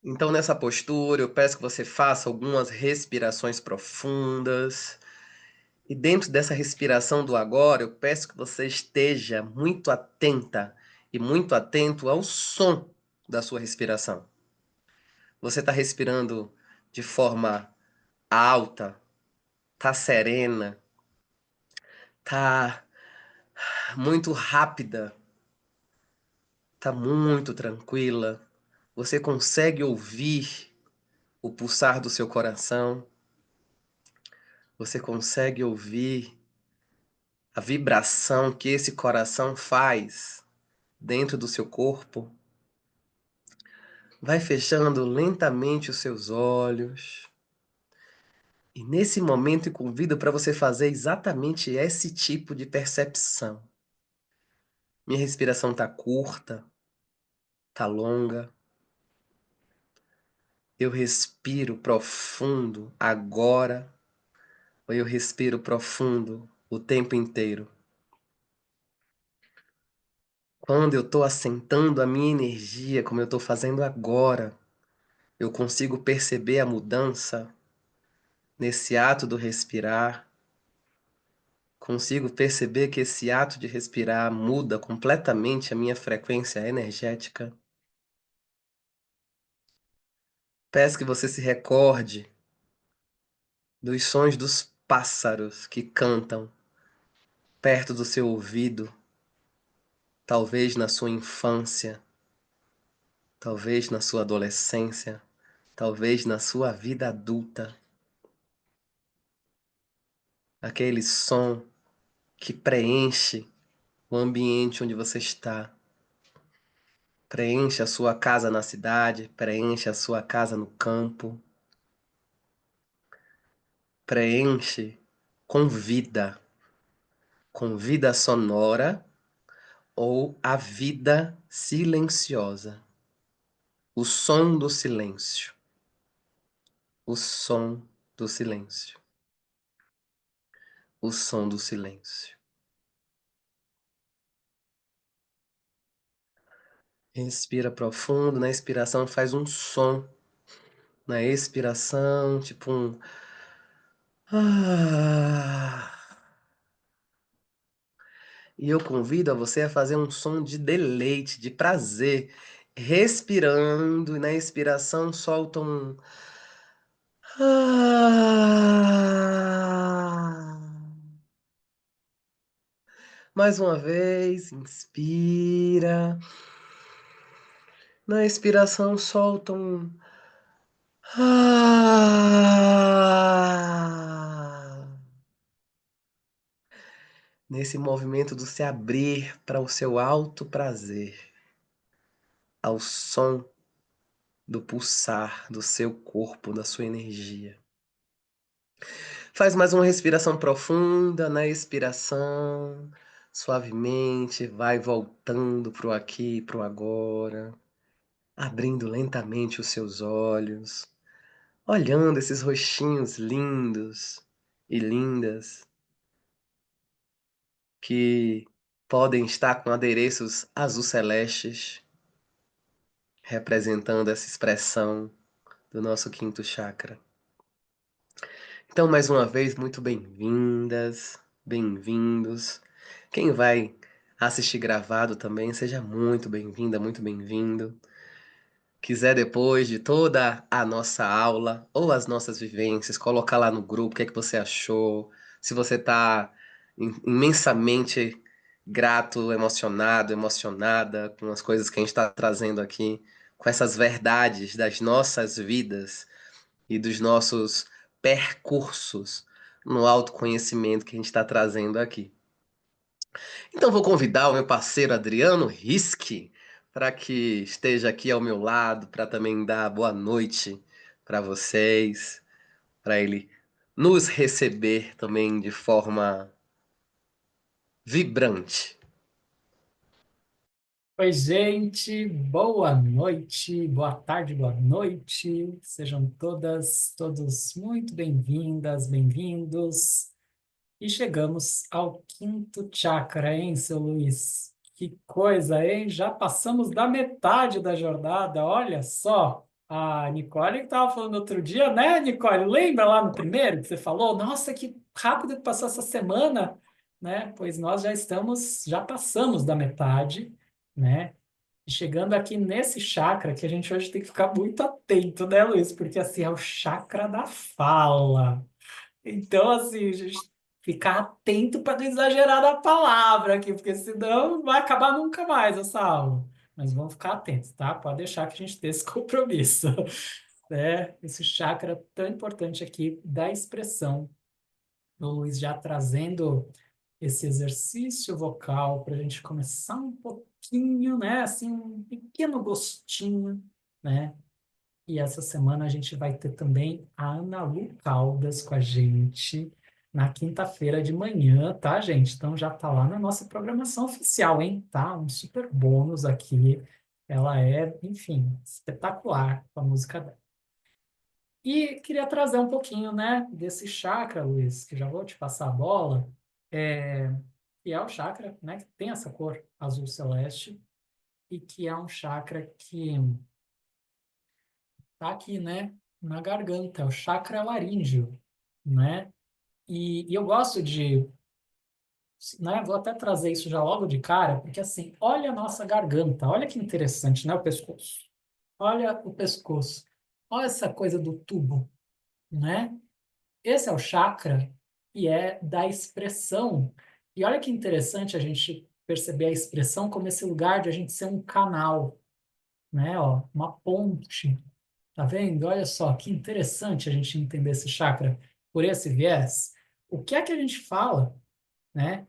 Então, nessa postura, eu peço que você faça algumas respirações profundas. E dentro dessa respiração do agora, eu peço que você esteja muito atenta e muito atento ao som da sua respiração. Você está respirando de forma alta, tá serena, tá muito rápida, tá muito tranquila. Você consegue ouvir o pulsar do seu coração. Você consegue ouvir a vibração que esse coração faz dentro do seu corpo. Vai fechando lentamente os seus olhos. E nesse momento eu convido para você fazer exatamente esse tipo de percepção. Minha respiração tá curta, tá longa. Eu respiro profundo agora, ou eu respiro profundo o tempo inteiro. Quando eu estou assentando a minha energia, como eu estou fazendo agora, eu consigo perceber a mudança nesse ato do respirar. Consigo perceber que esse ato de respirar muda completamente a minha frequência energética. Peço que você se recorde dos sons dos pássaros que cantam perto do seu ouvido, talvez na sua infância, talvez na sua adolescência, talvez na sua vida adulta. Aquele som que preenche o ambiente onde você está. Preenche a sua casa na cidade, preenche a sua casa no campo, preenche com vida sonora ou a vida silenciosa. O som do silêncio. O som do silêncio. O som do silêncio. Respira profundo, na expiração faz um som. Na expiração, tipo um ah. E eu convido a você a fazer um som de deleite, de prazer, respirando e na expiração solta um ah. Mais uma vez, inspira. Na expiração solta um ah. Nesse movimento do se abrir para o seu alto prazer, ao som do pulsar do seu corpo, da sua energia. Faz mais uma respiração profunda, na expiração, suavemente, vai voltando para o aqui e para o agora, abrindo lentamente os seus olhos, olhando esses rostinhos lindos e lindas que podem estar com adereços azul celestes, representando essa expressão do nosso quinto chakra. Então, mais uma vez, muito bem-vindas, bem-vindos. Quem vai assistir gravado também, seja muito bem-vinda, muito bem-vindo. Quiser depois de toda a nossa aula ou as nossas vivências, colocar lá no grupo o que é que você achou, se você está imensamente grato, emocionado, emocionada com as coisas que a gente está trazendo aqui, com essas verdades das nossas vidas e dos nossos percursos no autoconhecimento que a gente está trazendo aqui. Então vou convidar o meu parceiro Adriano Rischi para que esteja aqui ao meu lado, para também dar boa noite para vocês, para ele nos receber também de forma vibrante. Oi, gente, boa noite, boa tarde, boa noite. Sejam todas, todos muito bem-vindas, bem-vindos. E chegamos ao quinto chakra, hein, seu Luiz? Que coisa, hein? Já passamos da metade da jornada, olha só. A Nicole que estava falando outro dia, né, Nicole? Lembra lá no primeiro que você falou? Nossa, que rápido que passou essa semana, né? Pois nós já passamos da metade, né? E chegando aqui nesse chakra que a gente hoje tem que ficar muito atento, né, Luiz? Porque assim é o chakra da fala. Então, assim, a gente ficar atento para não exagerar na palavra aqui, porque senão não vai acabar nunca mais essa aula. Mas vamos ficar atentos, tá? Pode deixar que a gente tenha esse compromisso, né? Esse chakra tão importante aqui da expressão. O Luiz já trazendo esse exercício vocal para a gente começar um pouquinho, né? Assim, um pequeno gostinho, né? E essa semana a gente vai ter também a Ana Lu Caldas com a gente na quinta-feira de manhã, tá, gente? Então já tá lá na nossa programação oficial, hein? Tá? Um super bônus aqui. Ela é, enfim, espetacular com a música dela. E queria trazer um pouquinho, né, desse chakra, Luiz, que já vou te passar a bola, é, que é o chakra, né, que tem essa cor azul celeste e que é um chakra que tá aqui, né, na garganta, é o chakra laríngeo, né? E eu gosto de, né, vou até trazer isso já logo de cara, porque assim, olha a nossa garganta, olha que interessante, né, o pescoço. Olha o pescoço. Olha essa coisa do tubo, né? Esse é o chakra e é da expressão. E olha que interessante a gente perceber a expressão como esse lugar de a gente ser um canal, né? Ó, uma ponte. Tá vendo? Olha só, que interessante a gente entender esse chakra por esse viés. O que é que a gente fala, né?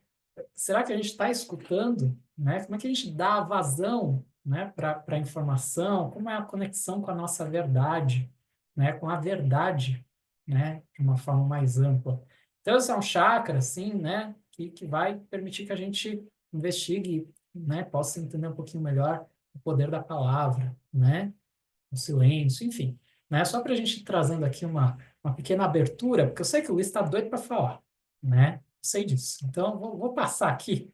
Será que a gente está escutando, né? Como é que a gente dá vazão, né, para a informação? Como é a conexão com a nossa verdade, né? Com a verdade, né? De uma forma mais ampla. Então, esse é um chakra, assim, né? Que vai permitir que a gente investigue, né? Possa entender um pouquinho melhor o poder da palavra, né? O silêncio, enfim. Né? Só para a gente ir trazendo aqui uma pequena abertura, porque eu sei que o Luiz está doido para falar, né? Sei disso. Então, vou passar aqui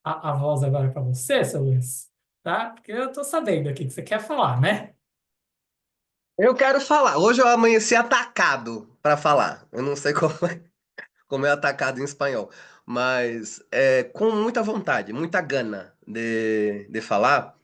a voz agora para você, seu Luiz, tá? Porque eu estou sabendo aqui que você quer falar, né? Eu quero falar. Hoje eu amanheci atacado para falar. Eu não sei como é atacado em espanhol, mas com muita vontade, muita gana de falar.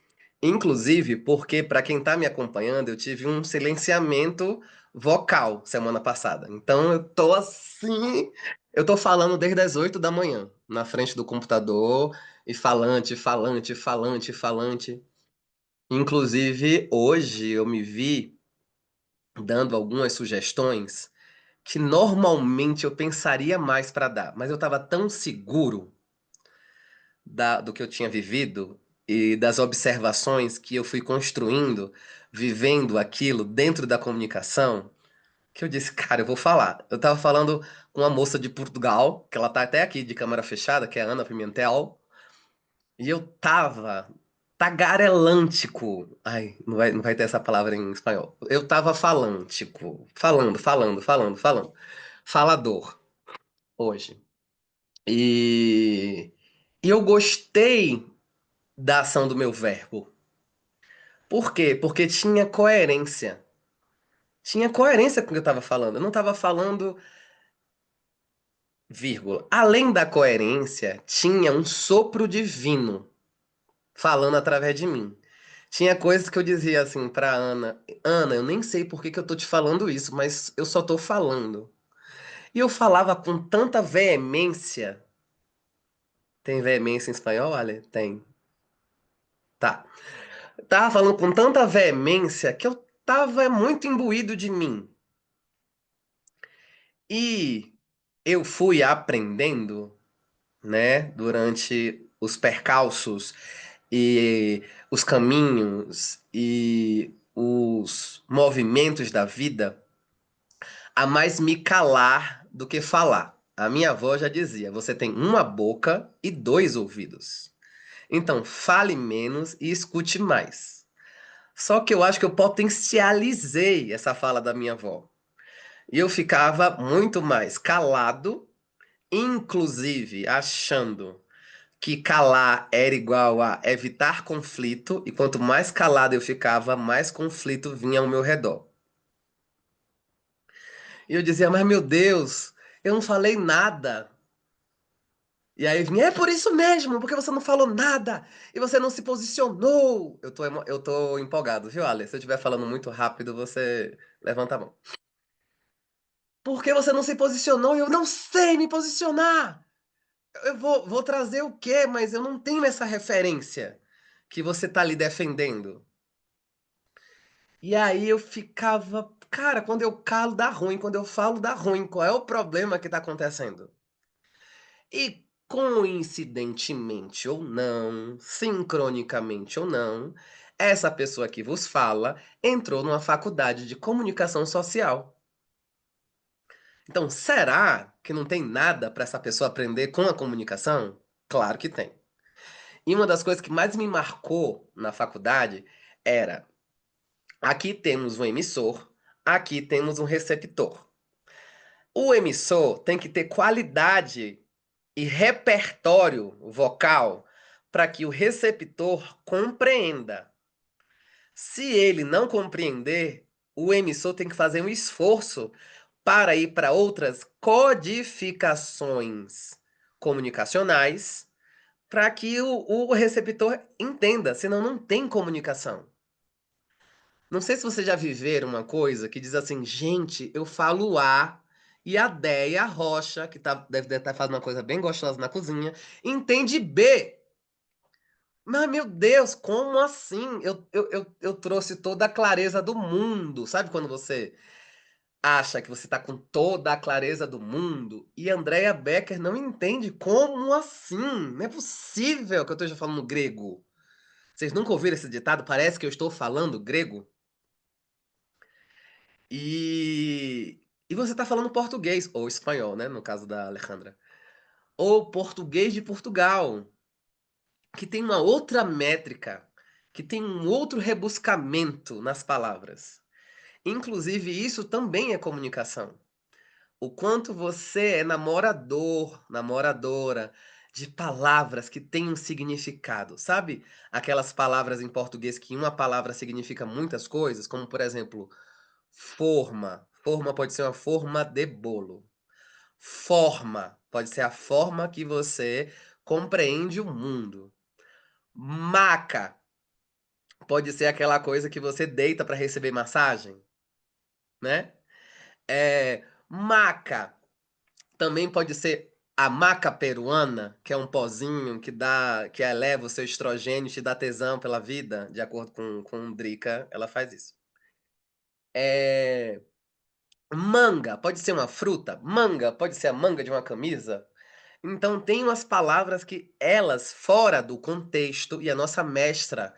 Inclusive, porque para quem tá me acompanhando, eu tive um silenciamento vocal semana passada. Então eu tô assim, eu tô falando desde as 8 da manhã, na frente do computador, e falante, falante, falante, falante. Inclusive, hoje eu me vi dando algumas sugestões que normalmente eu pensaria mais para dar, mas eu estava tão seguro do que eu tinha vivido e das observações que eu fui construindo, vivendo aquilo dentro da comunicação, que eu disse, cara, eu vou falar. Eu estava falando com uma moça de Portugal, que ela tá até aqui de câmera fechada, que é a Ana Pimentel, e eu tava tagarelântico. Ai, não vai ter essa palavra em espanhol. Eu tava falântico, falando, falando, falando, falando. Falador, hoje. E, e eu gostei da ação do meu verbo. Por quê? Porque tinha coerência. Tinha coerência com o que eu estava falando. Eu não estava falando vírgula. Além da coerência, tinha um sopro divino falando através de mim. Tinha coisas que eu dizia assim pra Ana: Ana, eu nem sei por que que eu tô te falando isso, mas eu só tô falando. E eu falava com tanta veemência. Tem veemência em espanhol, Ale? Tem. Tá. Tava falando com tanta veemência que eu tava muito imbuído de mim. E eu fui aprendendo, né, durante os percalços e os caminhos e os movimentos da vida, a mais me calar do que falar. A minha avó já dizia: você tem uma boca e dois ouvidos. Então, fale menos e escute mais. Só que eu acho que eu potencializei essa fala da minha avó. E eu ficava muito mais calado, inclusive achando que calar era igual a evitar conflito, e quanto mais calado eu ficava, mais conflito vinha ao meu redor. E eu dizia, mas meu Deus, eu não falei nada. E aí vinha, é por isso mesmo, porque você não falou nada e você não se posicionou. Eu tô empolgado, viu, Ale? Se eu estiver falando muito rápido, você levanta a mão. Por que você não se posicionou? E eu não sei me posicionar. Vou trazer o quê? Mas eu não tenho essa referência que você tá ali defendendo. E aí eu ficava, cara, quando eu calo dá ruim, quando eu falo dá ruim. Qual é o problema que tá acontecendo? E coincidentemente ou não, sincronicamente ou não, essa pessoa que vos fala entrou numa faculdade de comunicação social. Então, será que não tem nada para essa pessoa aprender com a comunicação? Claro que tem. E uma das coisas que mais me marcou na faculdade era: aqui temos um emissor, aqui temos um receptor. O emissor tem que ter qualidade e repertório vocal para que o receptor compreenda. Se ele não compreender, o emissor tem que fazer um esforço para ir para outras codificações comunicacionais para que o receptor entenda, senão não tem comunicação. Não sei se vocês já viveram uma coisa que diz assim, gente, eu falo A e a Déia Rocha, que deve estar fazendo uma coisa bem gostosa na cozinha, entende B. Mas, meu Deus, como assim? Eu trouxe toda a clareza do mundo. Sabe quando você acha que você está com toda a clareza do mundo e Andrea Becker não entende? Como assim? Não é possível que eu esteja falando grego. Vocês nunca ouviram esse ditado? Parece que eu estou falando grego. E você está falando português, ou espanhol, né? No caso da Alejandra. Ou português de Portugal, que tem uma outra métrica, que tem um outro rebuscamento nas palavras. Inclusive, isso também é comunicação. O quanto você é namorador, namoradora de palavras que têm um significado, sabe? Aquelas palavras em português que uma palavra significa muitas coisas, como por exemplo, forma. Forma pode ser uma forma de bolo. Forma pode ser a forma que você compreende o mundo. Maca pode ser aquela coisa que você deita para receber massagem, né? Maca também pode ser a maca peruana, que é um pozinho que eleva o seu estrogênio e te dá tesão pela vida, de acordo com Drica, ela faz isso. É, manga pode ser uma fruta, manga pode ser a manga de uma camisa. Então tem umas palavras que elas, fora do contexto, e a nossa mestra,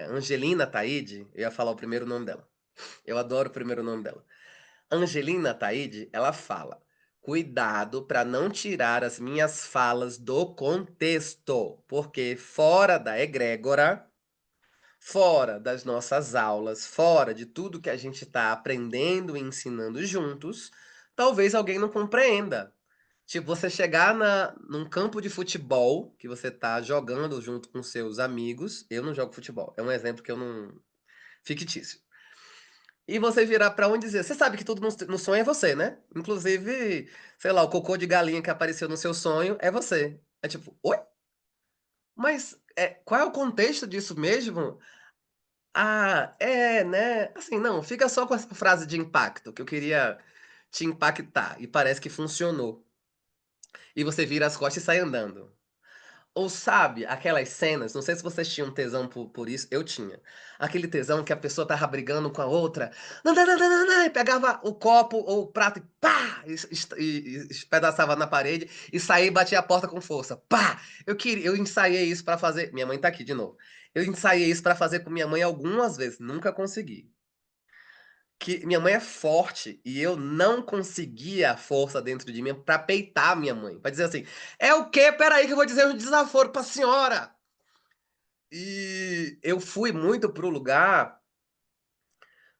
Angelina Taide, eu ia falar o primeiro nome dela. Eu adoro o primeiro nome dela. Angelina Taide, ela fala: cuidado para não tirar as minhas falas do contexto, porque fora da egrégora, fora das nossas aulas, fora de tudo que a gente está aprendendo e ensinando juntos, talvez alguém não compreenda. Tipo, você chegar num campo de futebol que você tá jogando junto com seus amigos. Eu não jogo futebol. É um exemplo que eu não. Fictício. E você virar pra um e dizer: você sabe que tudo no sonho é você, né? Inclusive, sei lá, o cocô de galinha que apareceu no seu sonho é você. É tipo, oi? Mas qual é o contexto disso mesmo? Ah, né? Assim, não, fica só com essa frase de impacto que eu queria te impactar. E parece que funcionou. E você vira as costas e sai andando. Ou sabe, aquelas cenas, não sei se vocês tinham tesão por isso, eu tinha. Aquele tesão que a pessoa tava brigando com a outra, e pegava o copo ou o prato e pá! E espedaçava na parede e saía e batia a porta com força. Pá! Eu ensaiei isso pra fazer. Minha mãe tá aqui de novo. Eu ensaiei isso pra fazer com minha mãe algumas vezes, nunca consegui. Que minha mãe é forte e eu não conseguia a força dentro de mim pra peitar minha mãe. Pra dizer assim: é o quê? Peraí que eu vou dizer um desaforo pra senhora. E eu fui muito pro lugar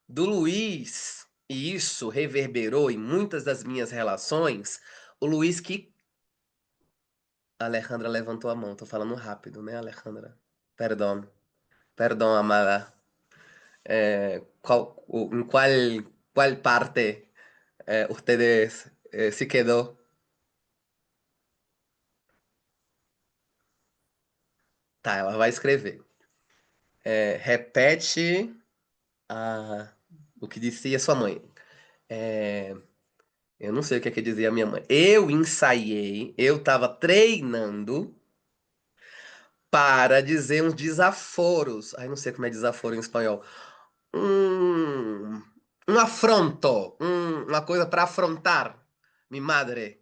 do Luiz, e isso reverberou em muitas das minhas relações. O Luiz que A Alejandra levantou a mão. Tô falando rápido, né, Alejandra? Perdão. Perdão, amada. ¿En cuál parte ustedes se quedó? Tá, ela vai escrever. Repete o que dizia sua mãe. É, eu não sei o que é que dizia a minha mãe. Eu ensaiei, eu tava treinando para dizer uns desaforos. Ai, não sei como é desaforo em espanhol. Um, um afronto, uma coisa para afrontar. Mi madre.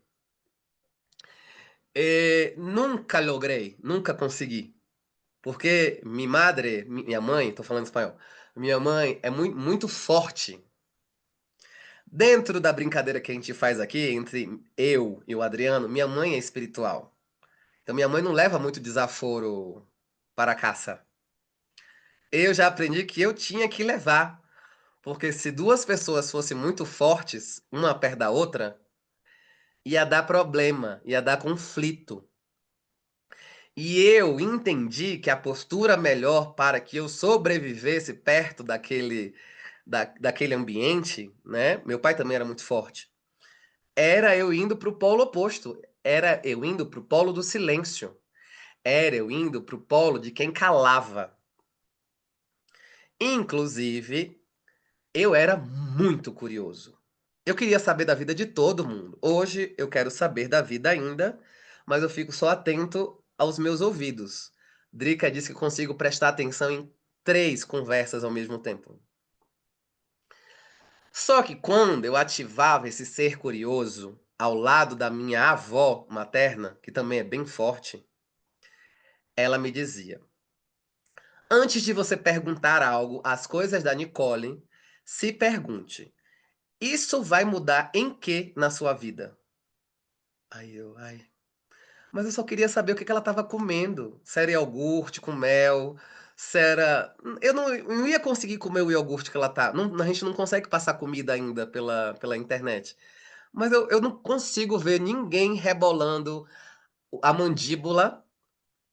Nunca logrei, nunca consegui. Porque minha madre, minha mãe, tô falando espanhol, minha mãe é muito, muito forte. Dentro da brincadeira que a gente faz aqui, entre eu e o Adriano, minha mãe é espiritual. Então minha mãe não leva muito desaforo para a caça. Eu já aprendi que eu tinha que levar. Porque se duas pessoas fossem muito fortes, uma perto da outra, ia dar problema, ia dar conflito. E eu entendi que a postura melhor para que eu sobrevivesse perto daquele ambiente, né? Meu pai também era muito forte. Era eu indo para o polo oposto. Era eu indo para o polo do silêncio. Era eu indo para o polo de quem calava. Inclusive, eu era muito curioso. Eu queria saber da vida de todo mundo. Hoje eu quero saber da vida ainda, mas eu fico só atento aos meus ouvidos. Drica disse que consigo prestar atenção em 3 conversas ao mesmo tempo. Só que quando eu ativava esse ser curioso ao lado da minha avó materna, que também é bem forte, ela me dizia: Antes de você perguntar algo, as coisas da Nicole, se pergunte: Isso vai mudar em que na sua vida? Ai. Mas eu só queria saber o que que ela estava comendo. Se era iogurte com mel, se era. Eu não ia conseguir comer o iogurte que ela tá. A gente não consegue passar comida ainda pela internet. Mas eu não consigo ver ninguém rebolando a mandíbula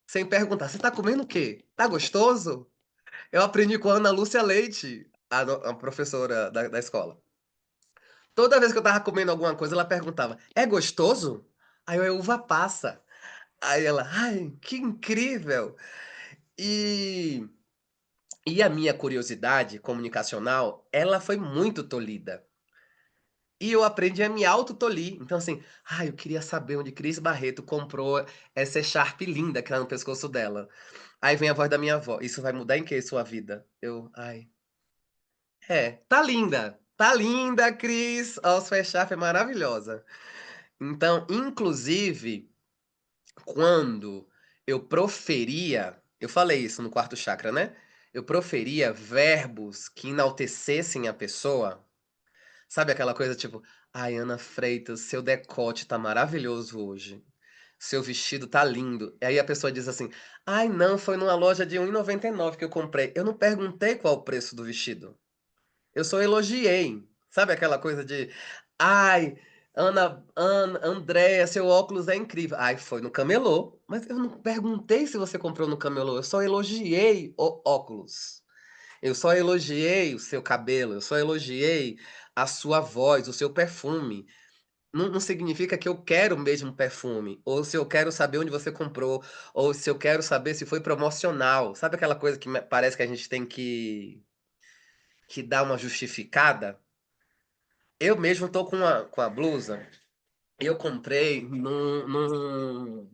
sem perguntar: Você tá comendo o quê? Tá gostoso? Eu aprendi com a Ana Lúcia Leite, a professora da escola. Toda vez que eu tava comendo alguma coisa, ela perguntava: É gostoso? Aí eu, é uva passa. Aí ela: Ai, que incrível! E, e a minha curiosidade comunicacional, ela foi muito tolhida. E eu aprendi a me autotolir. Então, assim, eu queria saber onde Cris Barreto comprou essa echarpe linda que tá no pescoço dela. Aí vem a voz da minha avó: Isso vai mudar em que sua vida? Tá linda. Tá linda, Cris. Ó, sua echarpe é maravilhosa. Então, inclusive, quando eu proferia, eu falei isso no quarto chakra, né? Eu proferia verbos que enaltecessem a pessoa. Sabe aquela coisa tipo, ai, Ana Freitas, seu decote tá maravilhoso hoje. Seu vestido tá lindo. E aí a pessoa diz assim, ai, não, foi numa loja de R$ 1,99 que eu comprei. Eu não perguntei qual o preço do vestido. Eu só elogiei. Sabe aquela coisa de, ai, Andréia, seu óculos é incrível. Ai, foi no camelô. Mas eu não perguntei se você comprou no camelô. Eu só elogiei o óculos. Eu só elogiei o seu cabelo. Eu só elogiei a sua voz, o seu perfume. Não significa que eu quero o mesmo perfume, ou se eu quero saber onde você comprou, ou se eu quero saber se foi promocional. Sabe aquela coisa que parece que a gente tem que dar uma justificada? Eu mesmo tô com a blusa. Eu comprei num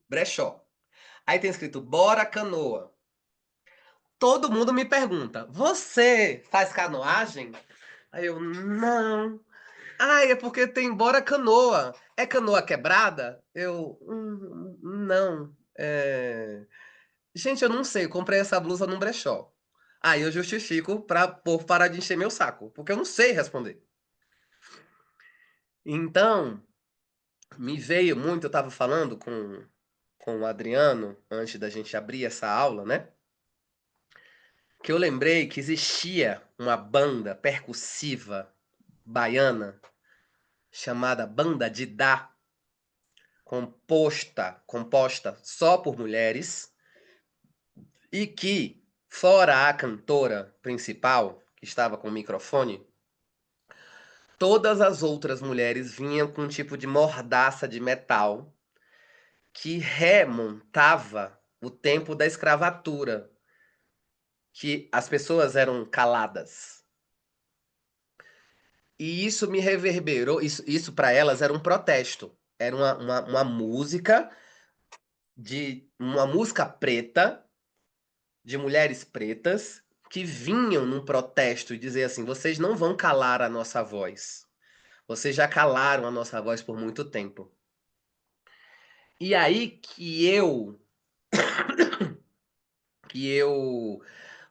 brechó. Aí tem escrito Bora Canoa. Todo mundo me pergunta: Você faz canoagem? Aí eu, não. É porque tem Bora Canoa. É canoa quebrada? Eu, não. Gente, eu não sei. Eu comprei essa blusa num brechó. Aí eu justifico pra povo parar de encher meu saco. Porque eu não sei responder. Então, me veio muito, eu estava falando com o Adriano, antes da gente abrir essa aula, né? Que eu lembrei que existia uma banda percussiva baiana chamada Banda Didá, composta só por mulheres e que, fora a cantora principal, que estava com o microfone, todas as outras mulheres vinham com um tipo de mordaça de metal que remontava o tempo da escravatura, que as pessoas eram caladas. E isso me reverberou, isso para elas era um protesto. Era uma música de uma música preta, de mulheres pretas, que vinham num protesto e dizer assim: vocês não vão calar a nossa voz. Vocês já calaram a nossa voz por muito tempo. E aí que eu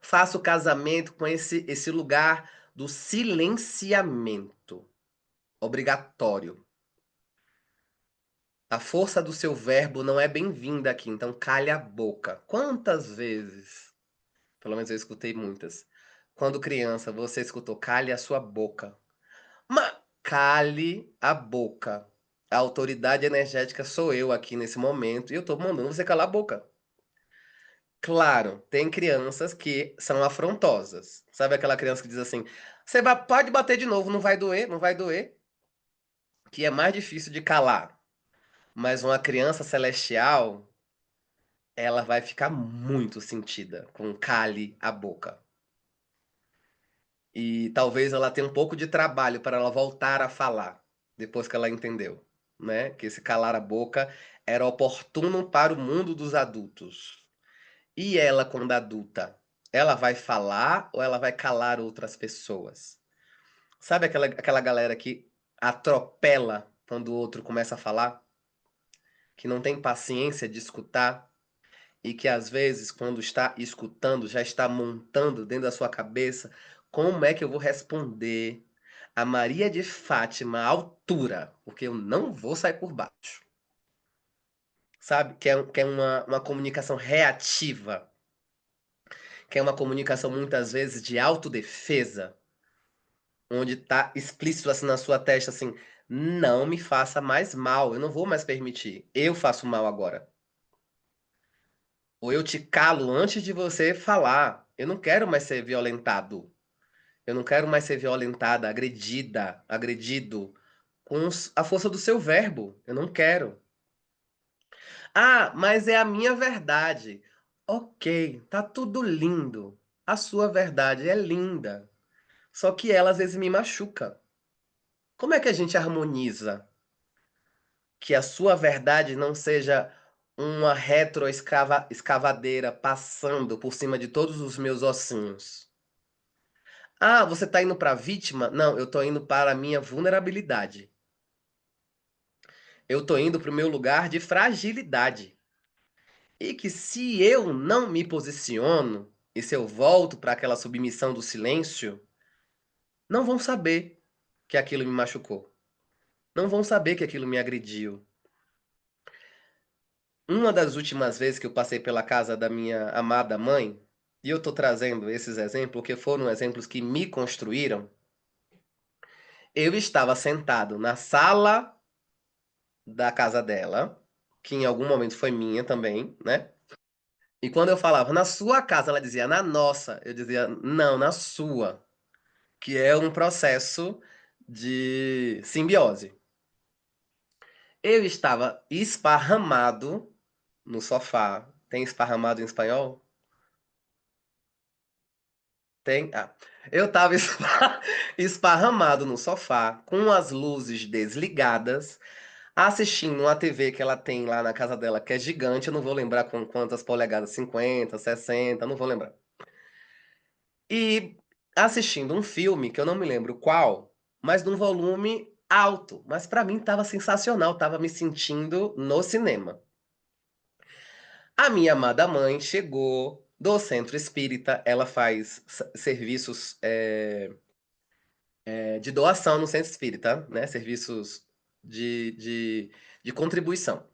faço casamento com esse lugar do silenciamento obrigatório. A força do seu verbo não é bem-vinda aqui, então calhe a boca. Quantas vezes, pelo menos eu escutei muitas, quando criança você escutou calhe a sua boca. Mas cale a boca. A autoridade energética sou eu aqui nesse momento e eu tô mandando você calar a boca. Claro, tem crianças que são afrontosas. Sabe aquela criança que diz assim: pode bater de novo, não vai doer, não vai doer. Que é mais difícil de calar. Mas uma criança celestial, ela vai ficar muito sentida com cale a boca. E talvez ela tenha um pouco de trabalho para ela voltar a falar, depois que ela entendeu, né? Que esse calar a boca era oportuno para o mundo dos adultos. E ela, quando adulta, ela vai falar ou ela vai calar outras pessoas? Sabe aquela galera que atropela quando o outro começa a falar? Que não tem paciência de escutar? E que às vezes, quando está escutando, já está montando dentro da sua cabeça como é que eu vou responder a Maria de Fátima à altura, porque eu não vou sair por baixo. Sabe? Que é uma comunicação reativa, que é uma comunicação muitas vezes de autodefesa, onde está explícito assim na sua testa assim, não me faça mais mal, eu não vou mais permitir, eu faço mal agora. Ou eu te calo antes de você falar. Eu não quero mais ser violentado. Eu não quero mais ser violentada, agredida, agredido com a força do seu verbo. Eu não quero. Ah, mas é a minha verdade. Ok, tá tudo lindo. A sua verdade é linda. Só que ela às vezes me machuca. Como é que a gente harmoniza que a sua verdade não seja uma retroescavadeira passando por cima de todos os meus ossinhos? Ah, você tá indo para vítima? Não, eu tô indo para a minha vulnerabilidade. Eu tô indo para o meu lugar de fragilidade. E que se eu não me posiciono, e se eu volto para aquela submissão do silêncio, não vão saber que aquilo me machucou. Não vão saber que aquilo me agrediu. Uma das últimas vezes que eu passei pela casa da minha amada mãe, e eu tô trazendo esses exemplos porque foram exemplos que me construíram, eu estava sentado na sala da casa dela, que em algum momento foi minha também, né? E quando eu falava na sua casa, ela dizia na nossa. Eu dizia não, na sua, que é um processo de simbiose. Eu estava esparramado no sofá. Tem esparramado em espanhol? Tem? Ah. Eu estava esparramado no sofá, com as luzes desligadas, assistindo uma TV que ela tem lá na casa dela, que é gigante, eu não vou lembrar com quantas polegadas, 50, 60, não vou lembrar. E assistindo um filme, que eu não me lembro qual, mas num volume alto. Mas pra mim tava sensacional, tava me sentindo no cinema. A minha amada mãe chegou do centro espírita, ela faz serviços de doação no centro espírita, né? Serviços de, de, de contribuição.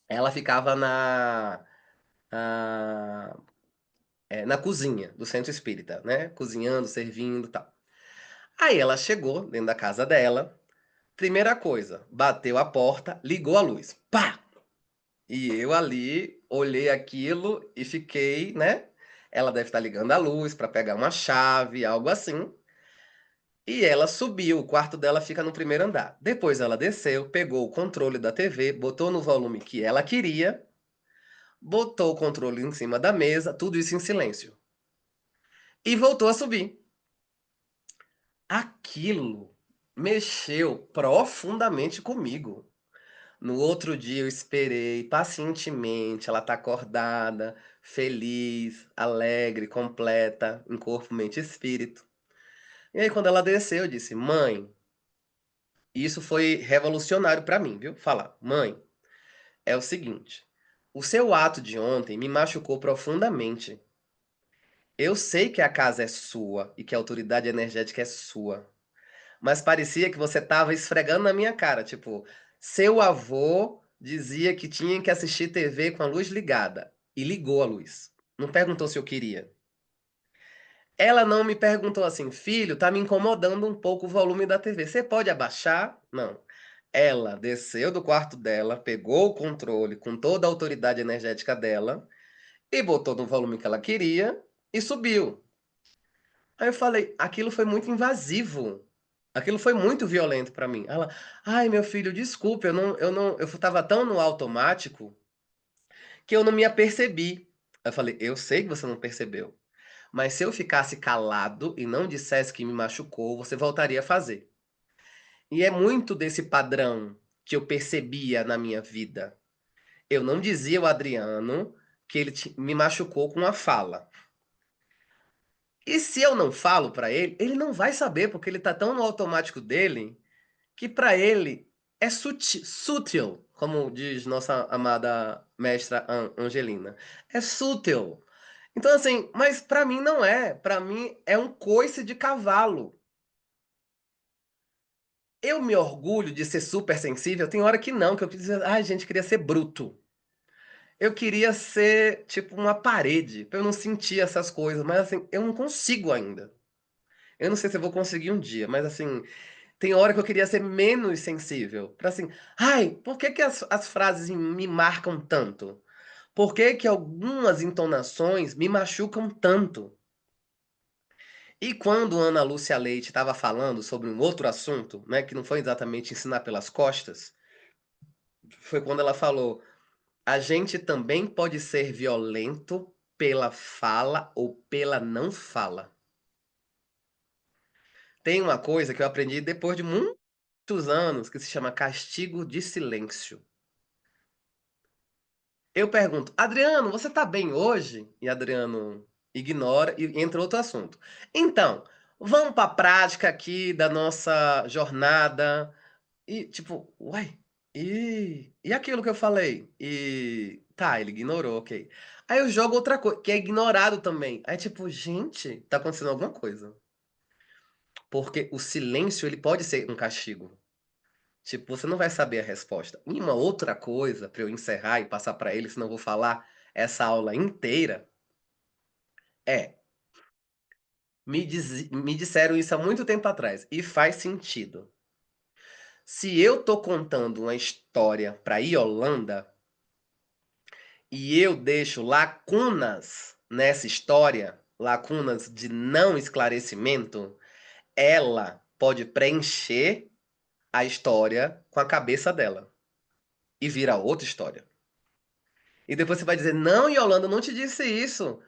Ela ficava na, na cozinha do centro espírita, né? Cozinhando, servindo e tal. Aí ela chegou dentro da casa dela. Primeira coisa, bateu a porta, ligou a luz. Pá! E eu ali olhei aquilo e fiquei, né? Ela deve estar ligando a luz para pegar uma chave, algo assim. E ela subiu, o quarto dela fica no primeiro andar. Depois ela desceu, pegou o controle da TV, botou no volume que ela queria, botou o controle em cima da mesa, tudo isso em silêncio. E voltou a subir. Aquilo mexeu profundamente comigo. No outro dia eu esperei pacientemente ela tá acordada, feliz, alegre, completa, em corpo, mente e espírito. E aí quando ela desceu, eu disse: "Mãe", isso foi revolucionário pra mim, viu? Falar: "Mãe, é o seguinte, o seu ato de ontem me machucou profundamente. Eu sei que a casa é sua e que a autoridade energética é sua. Mas parecia que você estava esfregando na minha cara, tipo, seu avô dizia que tinha que assistir TV com a luz ligada e ligou a luz. Não perguntou se eu queria. Ela não me perguntou assim, filho, tá me incomodando um pouco o volume da TV. Você pode abaixar? Não. Ela desceu do quarto dela, pegou o controle com toda a autoridade energética dela e botou no volume que ela queria e subiu. Aí eu falei, aquilo foi muito invasivo. Aquilo foi muito violento pra mim. Ela, ai meu filho, desculpe, eu estava tão no automático que eu não me apercebi. Eu falei, eu sei que você não percebeu, mas se eu ficasse calado e não dissesse que me machucou, você voltaria a fazer. E é muito desse padrão que eu percebia na minha vida. Eu não dizia ao Adriano que me machucou com a fala. E se eu não falo pra ele, ele não vai saber, porque ele tá tão no automático dele que pra ele é sutil, como diz nossa amada mestra Angelina. É sutil. Então, assim, mas pra mim não é. Pra mim é um coice de cavalo. Eu me orgulho de ser super sensível. Tem hora que não, que eu queria dizer, ai, gente, queria ser bruto. Eu queria ser tipo uma parede, pra eu não sentir essas coisas, mas assim, eu não consigo ainda. Eu não sei se eu vou conseguir um dia, mas assim, tem hora que eu queria ser menos sensível. Pra assim, ai, por que que as frases me marcam tanto? Por que que algumas entonações me machucam tanto? E quando Ana Lúcia Leite estava falando sobre um outro assunto, né, que não foi exatamente ensinar pelas costas, foi quando ela falou: a gente também pode ser violento pela fala ou pela não fala. Tem uma coisa que eu aprendi depois de muitos anos que se chama castigo de silêncio. Eu pergunto: "Adriano, você tá bem hoje?" E Adriano ignora e entra outro assunto. "Então, vamos para a prática aqui da nossa jornada", e tipo: "Uai, e aquilo que eu falei?" E tá, ele ignorou, ok. Aí eu jogo outra coisa, que é ignorado também. Aí tipo: "Gente, tá acontecendo alguma coisa". Porque o silêncio, ele pode ser um castigo. Tipo, você não vai saber a resposta. E uma outra coisa, para eu encerrar e passar para ele, senão eu vou falar essa aula inteira, é, me disseram isso há muito tempo atrás, e faz sentido. Se eu tô contando uma história para Yolanda, e eu deixo lacunas nessa história, lacunas de não esclarecimento, ela pode preencher a história com a cabeça dela, e vira outra história. E depois você vai dizer: "Não, Yolanda, eu não te disse isso".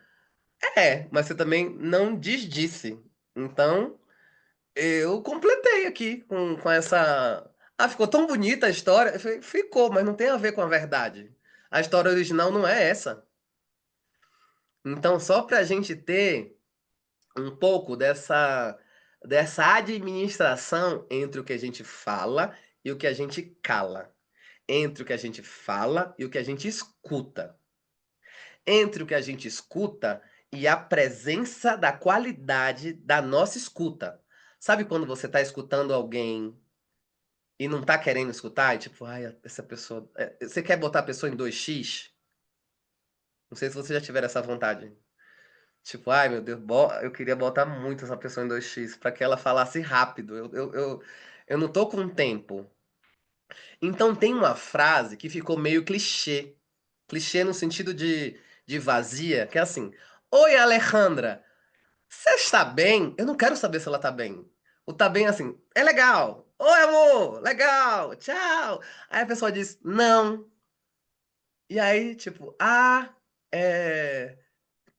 É, mas você também não desdisse. Então, eu completei aqui com essa "Ah, ficou tão bonita a história". Eu falei: "Ficou, mas não tem a ver com a verdade. A história original não é essa". Então, só pra gente ter um pouco dessa administração entre o que a gente fala e o que a gente cala, entre o que a gente fala e o que a gente escuta. Entre o que a gente escuta e a presença da qualidade da nossa escuta. Sabe quando você está escutando alguém e não está querendo escutar? E tipo, ai, essa pessoa. Você quer botar a pessoa em 2x? Não sei se você já tiver essa vontade. Tipo, ai meu Deus, eu queria botar muito essa pessoa em 2x para que ela falasse rápido. Eu não tô com tempo. Então tem uma frase que ficou meio clichê. Clichê no sentido de vazia, que é assim: Oi, Alejandra, você está bem? Eu não quero saber se ela tá bem. O tá bem é assim, é legal. Oi, amor, legal, tchau. Aí a pessoa diz, não. E aí, tipo, o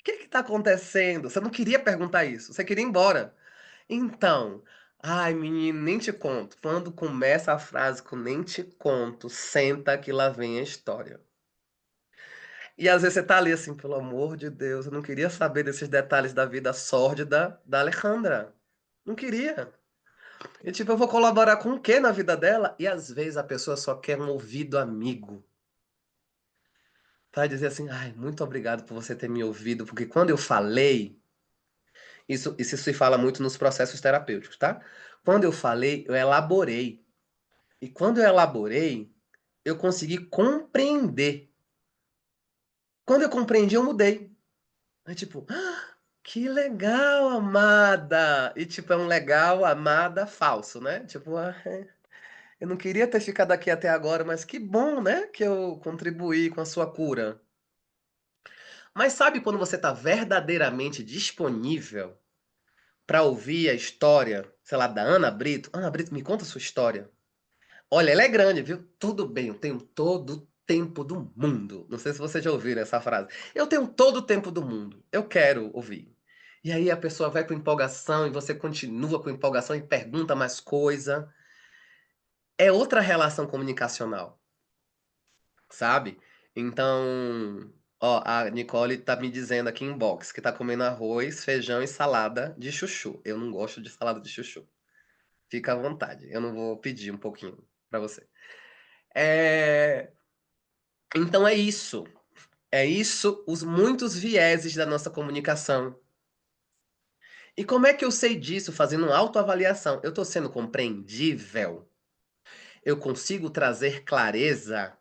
que que tá acontecendo? Você não queria perguntar isso, você queria ir embora. Então, ai, menino, nem te conto. Quando começa a frase com nem te conto, senta que lá vem a história. E às vezes você tá ali assim, pelo amor de Deus, eu não queria saber desses detalhes da vida sórdida da Alejandra. Não queria. E tipo, eu vou colaborar com o quê na vida dela? E às vezes a pessoa só quer um ouvido amigo. Vai dizer assim, ai, muito obrigado por você ter me ouvido, porque quando eu falei, isso se fala muito nos processos terapêuticos, tá? Quando eu falei, eu elaborei. E quando eu elaborei, eu consegui compreender. Quando eu compreendi, eu mudei. Aí tipo, que legal, amada! E tipo, é um legal, amada falso, né? Tipo, eu não queria ter ficado aqui até agora, mas que bom, né, que eu contribuí com a sua cura. Mas sabe quando você está verdadeiramente disponível para ouvir a história, sei lá, da Ana Brito? Ana Brito, me conta a sua história. Olha, ela é grande, viu? Tudo bem, eu tenho todo o tempo do mundo. Não sei se você já ouviu essa frase. Eu tenho todo o tempo do mundo. Eu quero ouvir. E aí a pessoa vai com empolgação e você continua com empolgação e pergunta mais coisa. É outra relação comunicacional. Sabe? Então, ó, a Nicole tá me dizendo aqui em box que tá comendo arroz, feijão e salada de chuchu. Eu não gosto de salada de chuchu. Fica à vontade. Eu não vou pedir um pouquinho pra você. É... Então é isso. É isso, os muitos vieses da nossa comunicação. E como é que eu sei disso fazendo uma autoavaliação? Eu tô sendo compreendível? Eu consigo trazer clareza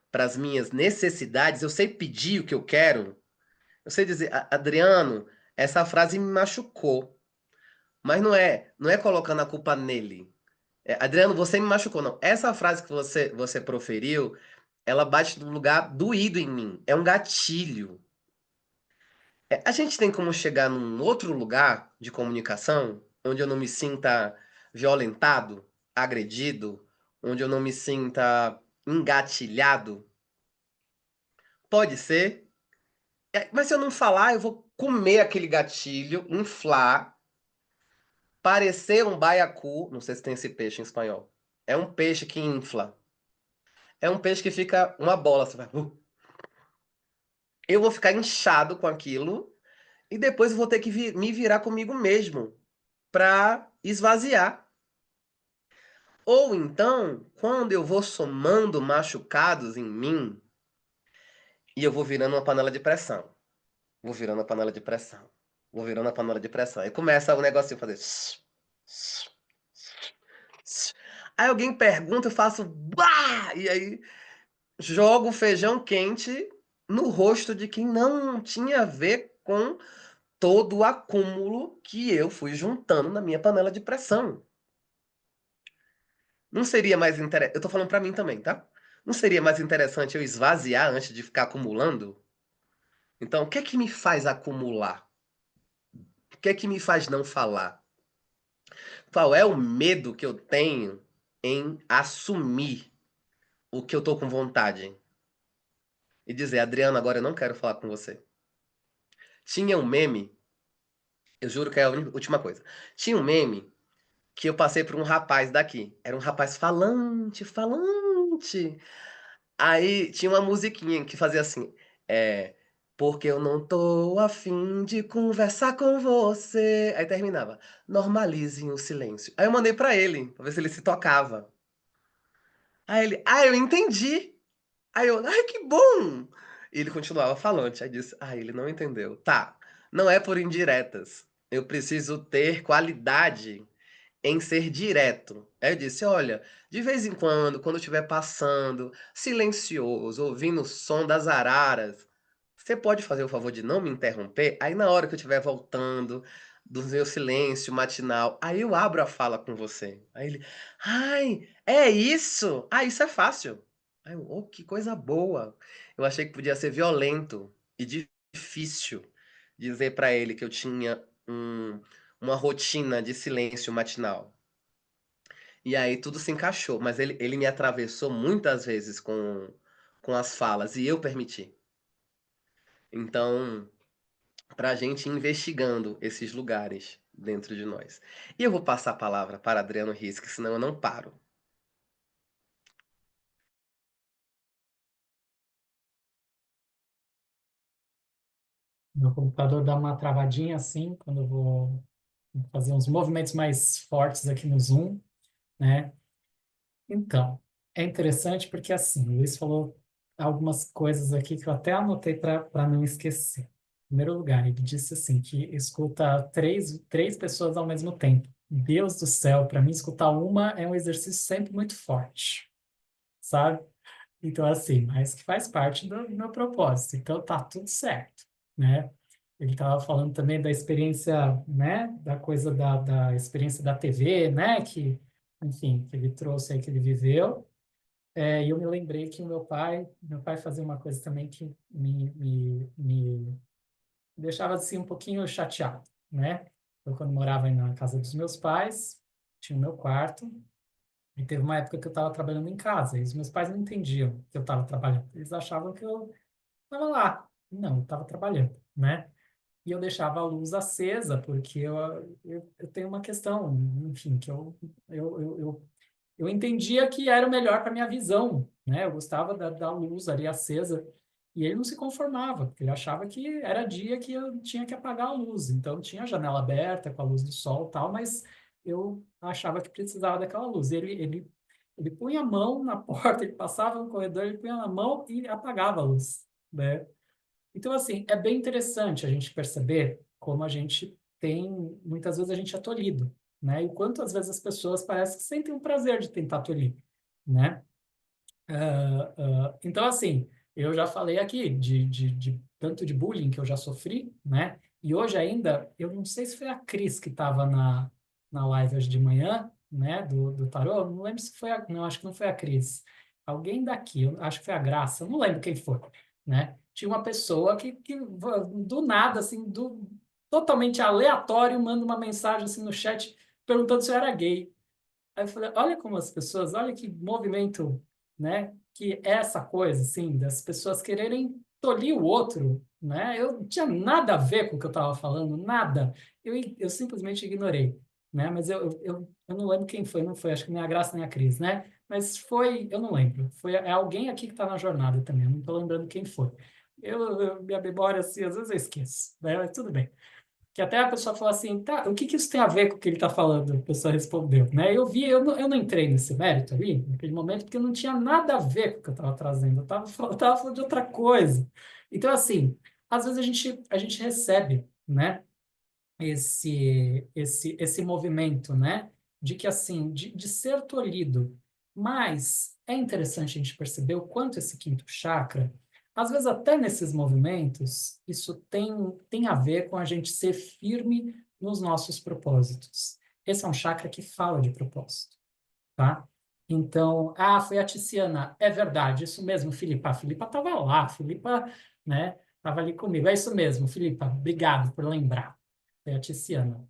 para as minhas necessidades? Eu sei pedir o que eu quero? Eu sei dizer, Adriano, essa frase me machucou. Mas não é colocando a culpa nele. Adriano, você me machucou, não. Essa frase que você proferiu, ela bate num lugar doído em mim. É um gatilho. A gente tem como chegar num outro lugar de comunicação, onde eu não me sinta violentado, agredido, onde eu não me sinta engatilhado? Pode ser. Mas se eu não falar, eu vou comer aquele gatilho, inflar, parecer um baiacu, não sei se tem esse peixe em espanhol. É um peixe que infla. É um peixe que fica uma bola. Você vai, Eu vou ficar inchado com aquilo e depois eu vou ter que me virar comigo mesmo para esvaziar. Ou então, quando eu vou somando machucados em mim e eu vou virando uma panela de pressão. Vou virando a panela de pressão. Vou virando a panela de pressão. Aí começa o negocinho a fazer. Aí alguém pergunta, eu faço. Bah! E aí jogo o feijão quente no rosto de quem não tinha a ver com todo o acúmulo que eu fui juntando na minha panela de pressão. Não seria mais interessante. Eu tô falando pra mim também, tá? Não seria mais interessante eu esvaziar antes de ficar acumulando? Então, o que é que me faz acumular? O que é que me faz não falar? Qual é o medo que eu tenho em assumir o que eu tô com vontade? E dizer, Adriano, agora eu não quero falar com você. Tinha um meme, eu juro que é a última coisa. Tinha um meme que eu passei por um rapaz daqui. Era um rapaz falante, falante. Aí tinha uma musiquinha que fazia assim, porque eu não tô a fim de conversar com você. Aí terminava, normalizem o silêncio. Aí eu mandei pra ele, pra ver se ele se tocava. Aí ele, eu entendi. Aí eu, ai, que bom! E ele continuava falante. Aí disse, ele não entendeu. Tá, não é por indiretas. Eu preciso ter qualidade em ser direto. Aí eu disse: olha, de vez em quando eu estiver passando, silencioso, ouvindo o som das araras, você pode fazer o favor de não me interromper? Aí na hora que eu estiver voltando, do meu silêncio matinal. Aí eu abro a fala com você. Aí ele: "Ai, é isso? Ah, isso é fácil". Aí eu: "Oh, que coisa boa". Eu achei que podia ser violento e difícil dizer pra ele que eu tinha uma rotina de silêncio matinal. E aí tudo se encaixou, mas ele me atravessou muitas vezes com as falas e eu permiti. Então, para a gente ir investigando esses lugares dentro de nós. E eu vou passar a palavra para Adriano Risch, senão eu não paro. Meu computador dá uma travadinha assim, quando eu vou fazer uns movimentos mais fortes aqui no Zoom, né? Então, é interessante porque assim, o Luiz falou algumas coisas aqui que eu até anotei para não esquecer. Em primeiro lugar, ele disse assim que escuta três pessoas ao mesmo tempo. Deus do céu, para mim escutar uma é um exercício sempre muito forte, sabe? Então, assim, mas que faz parte do meu propósito. Então, tá tudo certo, né? Ele estava falando também da experiência, né? Da coisa da experiência da TV, né? Que, enfim, que ele trouxe aí, que ele viveu. E eu me lembrei que o meu pai fazia uma coisa também que me deixava, assim, um pouquinho chateado, né? Eu, quando morava aí na casa dos meus pais, tinha o meu quarto, e teve uma época que eu estava trabalhando em casa, e os meus pais não entendiam que eu estava trabalhando. Eles achavam que eu estava lá. Não, eu estava trabalhando, né? E eu deixava a luz acesa, porque eu tenho uma questão, enfim, que eu entendia que era o melhor para minha visão, né? Eu gostava da luz ali acesa, e ele não se conformava, porque ele achava que era dia que eu tinha que apagar a luz. Então, tinha a janela aberta com a luz do sol e tal, mas eu achava que precisava daquela luz. Ele punha a mão na porta, ele passava no corredor, ele punha na mão e apagava a luz, né? Então, assim, é bem interessante a gente perceber como a gente tem, muitas vezes a gente é tolhido, né? E quantas vezes as pessoas parecem que sentem um prazer de tentar tolir, né? Então, assim, eu já falei aqui de tanto de bullying que eu já sofri, né? E hoje ainda, eu não sei se foi a Cris que estava na live hoje de manhã, né? Do Tarô, não lembro se foi não, acho que não foi a Cris. Alguém daqui, eu acho que foi a Graça, eu não lembro quem foi, né? Tinha uma pessoa que do nada, assim, totalmente aleatório, manda uma mensagem assim no chat perguntando se eu era gay. Aí eu falei, olha como as pessoas, olha que movimento, né? Que é essa coisa, assim, das pessoas quererem tolir o outro, né? Eu não tinha nada a ver com o que eu estava falando, nada. Eu simplesmente ignorei, né? Mas eu não lembro quem foi, não foi, acho que nem a Graça nem a Cris, né? Mas foi, eu não lembro, é alguém aqui que está na jornada também, eu não estou lembrando quem foi. Minha memória, assim, às vezes eu esqueço, né? Mas tudo bem. Que até a pessoa falou assim, tá, o que que isso tem a ver com o que ele está falando? A pessoa respondeu, né? Eu não entrei nesse mérito ali, naquele momento, porque não tinha nada a ver com o que eu estava trazendo, eu tava falando de outra coisa. Então, assim, às vezes a gente recebe, né, esse movimento, né, de que, assim, de ser tolhido, mas é interessante a gente perceber o quanto esse quinto chakra, às vezes até nesses movimentos, isso tem a ver com a gente ser firme nos nossos propósitos. Esse é um chakra que fala de propósito, tá? Então, foi a Tiziana, é verdade, isso mesmo, Filipa. A Filipa estava lá, a Filipa, né, estava ali comigo. É isso mesmo, Filipa, obrigado por lembrar. Foi a Tiziana.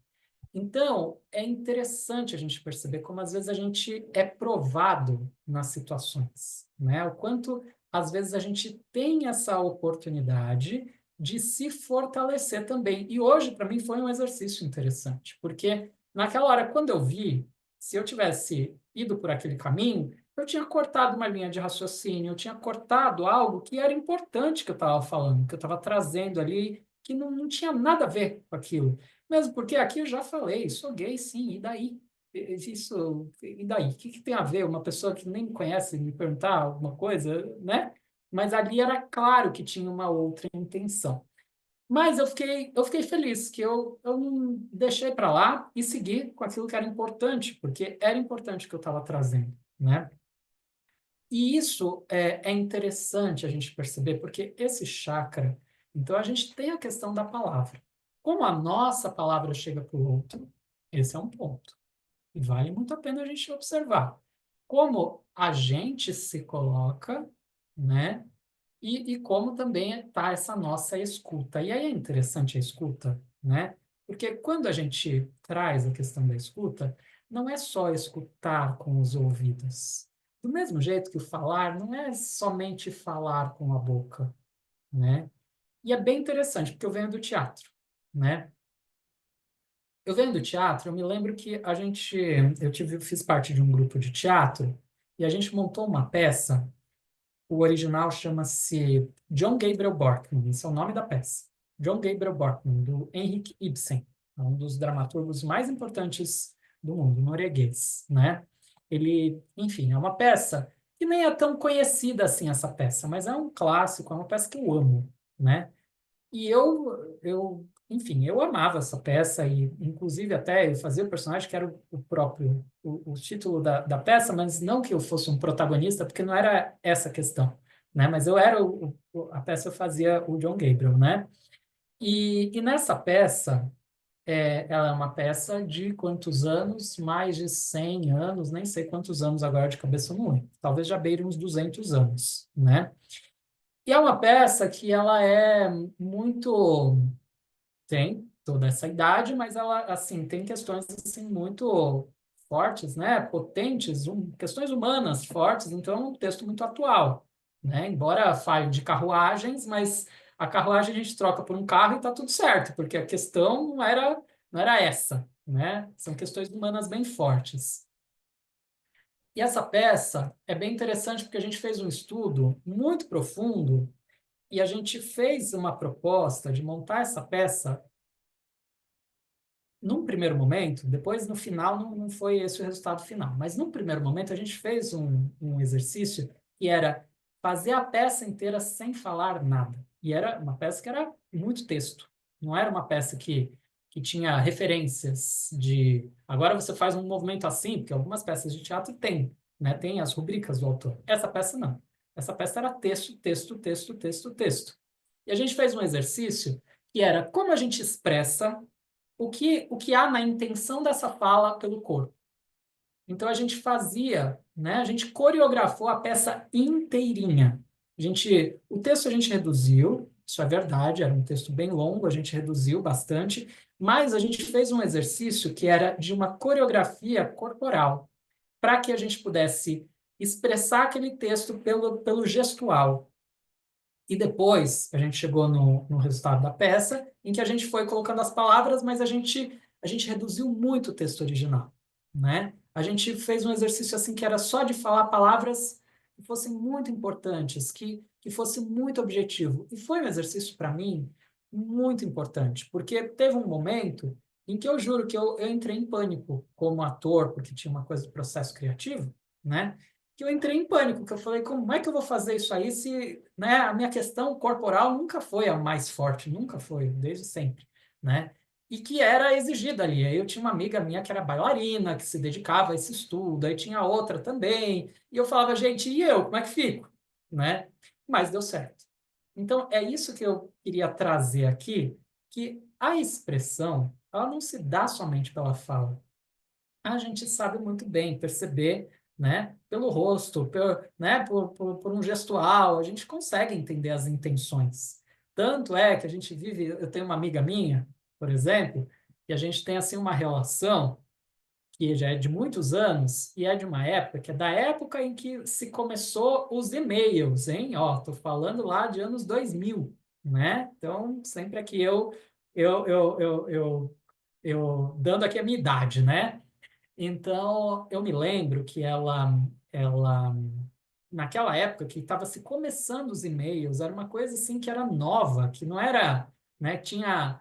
Então, é interessante a gente perceber como às vezes a gente é provado nas situações, né? O quanto às vezes a gente tem essa oportunidade de se fortalecer também. E hoje, para mim, foi um exercício interessante, porque naquela hora, quando eu vi, se eu tivesse ido por aquele caminho, eu tinha cortado uma linha de raciocínio, eu tinha cortado algo que era importante que eu estava falando, que eu estava trazendo ali, que não tinha nada a ver com aquilo. Mesmo porque aqui eu já falei, sou gay, sim, e daí? E daí? O que tem a ver uma pessoa que nem me conhece me perguntar alguma coisa, né? Mas ali era claro que tinha uma outra intenção. Mas eu fiquei feliz que eu não deixei para lá e segui com aquilo que era importante, porque era importante o que eu estava trazendo, né? E isso é interessante a gente perceber, porque esse chakra, então a gente tem a questão da palavra. Como a nossa palavra chega para o outro, esse é um ponto. E vale muito a pena a gente observar. Como a gente se coloca, né? E como também está essa nossa escuta. E aí é interessante a escuta, né? Porque quando a gente traz a questão da escuta, não é só escutar com os ouvidos. Do mesmo jeito que o falar não é somente falar com a boca, né? E é bem interessante, porque eu venho do teatro, né? Eu venho do teatro, eu me lembro que fiz parte de um grupo de teatro e a gente montou uma peça. O original chama-se John Gabriel Borkman, esse é o nome da peça. John Gabriel Borkman, do Henrik Ibsen, é um dos dramaturgos mais importantes do mundo, norueguês, né? Ele, enfim, é uma peça que nem é tão conhecida assim essa peça, mas é um clássico, é uma peça que eu amo, né? E enfim, eu amava essa peça e, inclusive, até eu fazia o personagem que era o próprio, o título da peça, mas não que eu fosse um protagonista, porque não era essa a questão, né? Mas eu era a peça eu fazia o John Gabriel, né? E nessa peça, ela é uma peça de quantos anos? Mais de 100 anos, nem sei quantos anos agora de cabeça eu não lembro. Talvez já beire uns 200 anos, né? E é uma peça que ela é muito tem toda essa idade, mas ela assim tem questões assim muito fortes, né? Potentes, questões humanas fortes, então é um texto muito atual, né? Embora fale de carruagens, mas a carruagem a gente troca por um carro e está tudo certo, porque a questão não era essa, né? São questões humanas bem fortes. E essa peça é bem interessante porque a gente fez um estudo muito profundo e a gente fez uma proposta de montar essa peça num primeiro momento, depois no final não foi esse o resultado final, mas num primeiro momento a gente fez um exercício que era fazer a peça inteira sem falar nada. E era uma peça que era muito texto. Não era uma peça que tinha referências de agora você faz um movimento assim, porque algumas peças de teatro têm, né? Tem as rubricas do autor. Essa peça não. Essa peça era texto, texto, texto, texto, texto. E a gente fez um exercício que era como a gente expressa o que há na intenção dessa fala pelo corpo. Então a gente fazia, né? A gente coreografou a peça inteirinha. O texto a gente reduziu, isso é verdade, era um texto bem longo, a gente reduziu bastante, mas a gente fez um exercício que era de uma coreografia corporal, para que a gente pudesse expressar aquele texto pelo gestual. E depois a gente chegou no resultado da peça, em que a gente foi colocando as palavras, mas a gente reduziu muito o texto original, né? A gente fez um exercício assim que era só de falar palavras que fossem muito importantes, que fosse muito objetivo. E foi um exercício, para mim, muito importante, porque teve um momento em que eu juro que eu entrei em pânico como ator, porque tinha uma coisa do processo criativo, né? Que eu entrei em pânico, que eu falei, como é que eu vou fazer isso aí se, né, a minha questão corporal nunca foi a mais forte, nunca foi, desde sempre, né? E que era exigida ali. Aí eu tinha uma amiga minha que era bailarina, que se dedicava a esse estudo, aí tinha outra também, e eu falava, gente, e eu, como é que fico? Né? Mas deu certo. Então, é isso que eu queria trazer aqui, que a expressão, ela não se dá somente pela fala, a gente sabe muito bem perceber, né, pelo rosto, né, por um gestual, a gente consegue entender as intenções. Tanto é que a gente vive, eu tenho uma amiga minha, por exemplo, e a gente tem assim uma relação que já é de muitos anos e é de uma época que é da época em que se começou os e-mails, hein? Ó, tô falando lá de anos 2000, né? Então, sempre aqui eu dando aqui a minha idade, né? Então, eu me lembro que ela naquela época que estava se começando os e-mails, era uma coisa assim que era nova, que não era, né, tinha,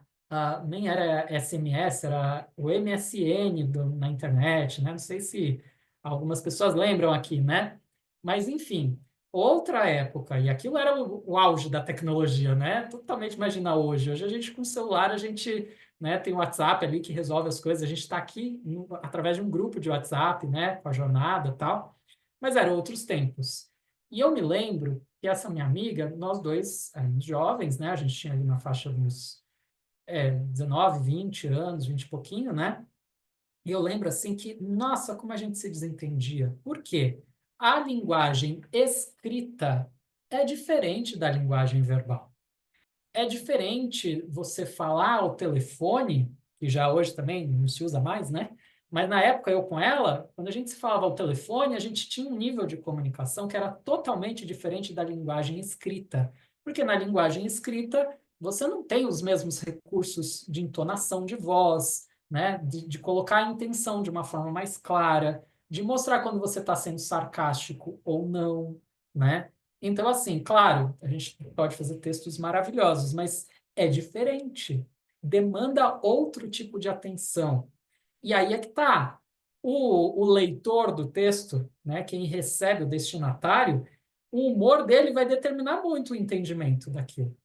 nem era SMS, era o MSN na internet, né? Não sei se algumas pessoas lembram aqui, né? Mas, enfim, outra época, e aquilo era o auge da tecnologia, né? Totalmente imagina hoje. Hoje a gente com o celular, a gente, né, tem o WhatsApp ali que resolve as coisas, a gente está aqui através de um grupo de WhatsApp, né, com a jornada e tal, mas eram outros tempos. E eu me lembro que essa minha amiga, nós dois éramos jovens, né, a gente tinha ali na faixa dos 19, 20 anos, 20 e pouquinho, né? E eu lembro assim que, nossa, como a gente se desentendia. Por quê? A linguagem escrita é diferente da linguagem verbal. É diferente você falar ao telefone, que já hoje também não se usa mais, né? Mas na época eu com ela, quando a gente se falava ao telefone, a gente tinha um nível de comunicação que era totalmente diferente da linguagem escrita. Porque na linguagem escrita, você não tem os mesmos recursos de entonação de voz, né? De colocar a intenção de uma forma mais clara, de mostrar quando você está sendo sarcástico ou não, né? Então, assim, claro, a gente pode fazer textos maravilhosos, mas é diferente. Demanda outro tipo de atenção. E aí é que tá. O leitor do texto, né, quem recebe o destinatário, o humor dele vai determinar muito o entendimento daquilo,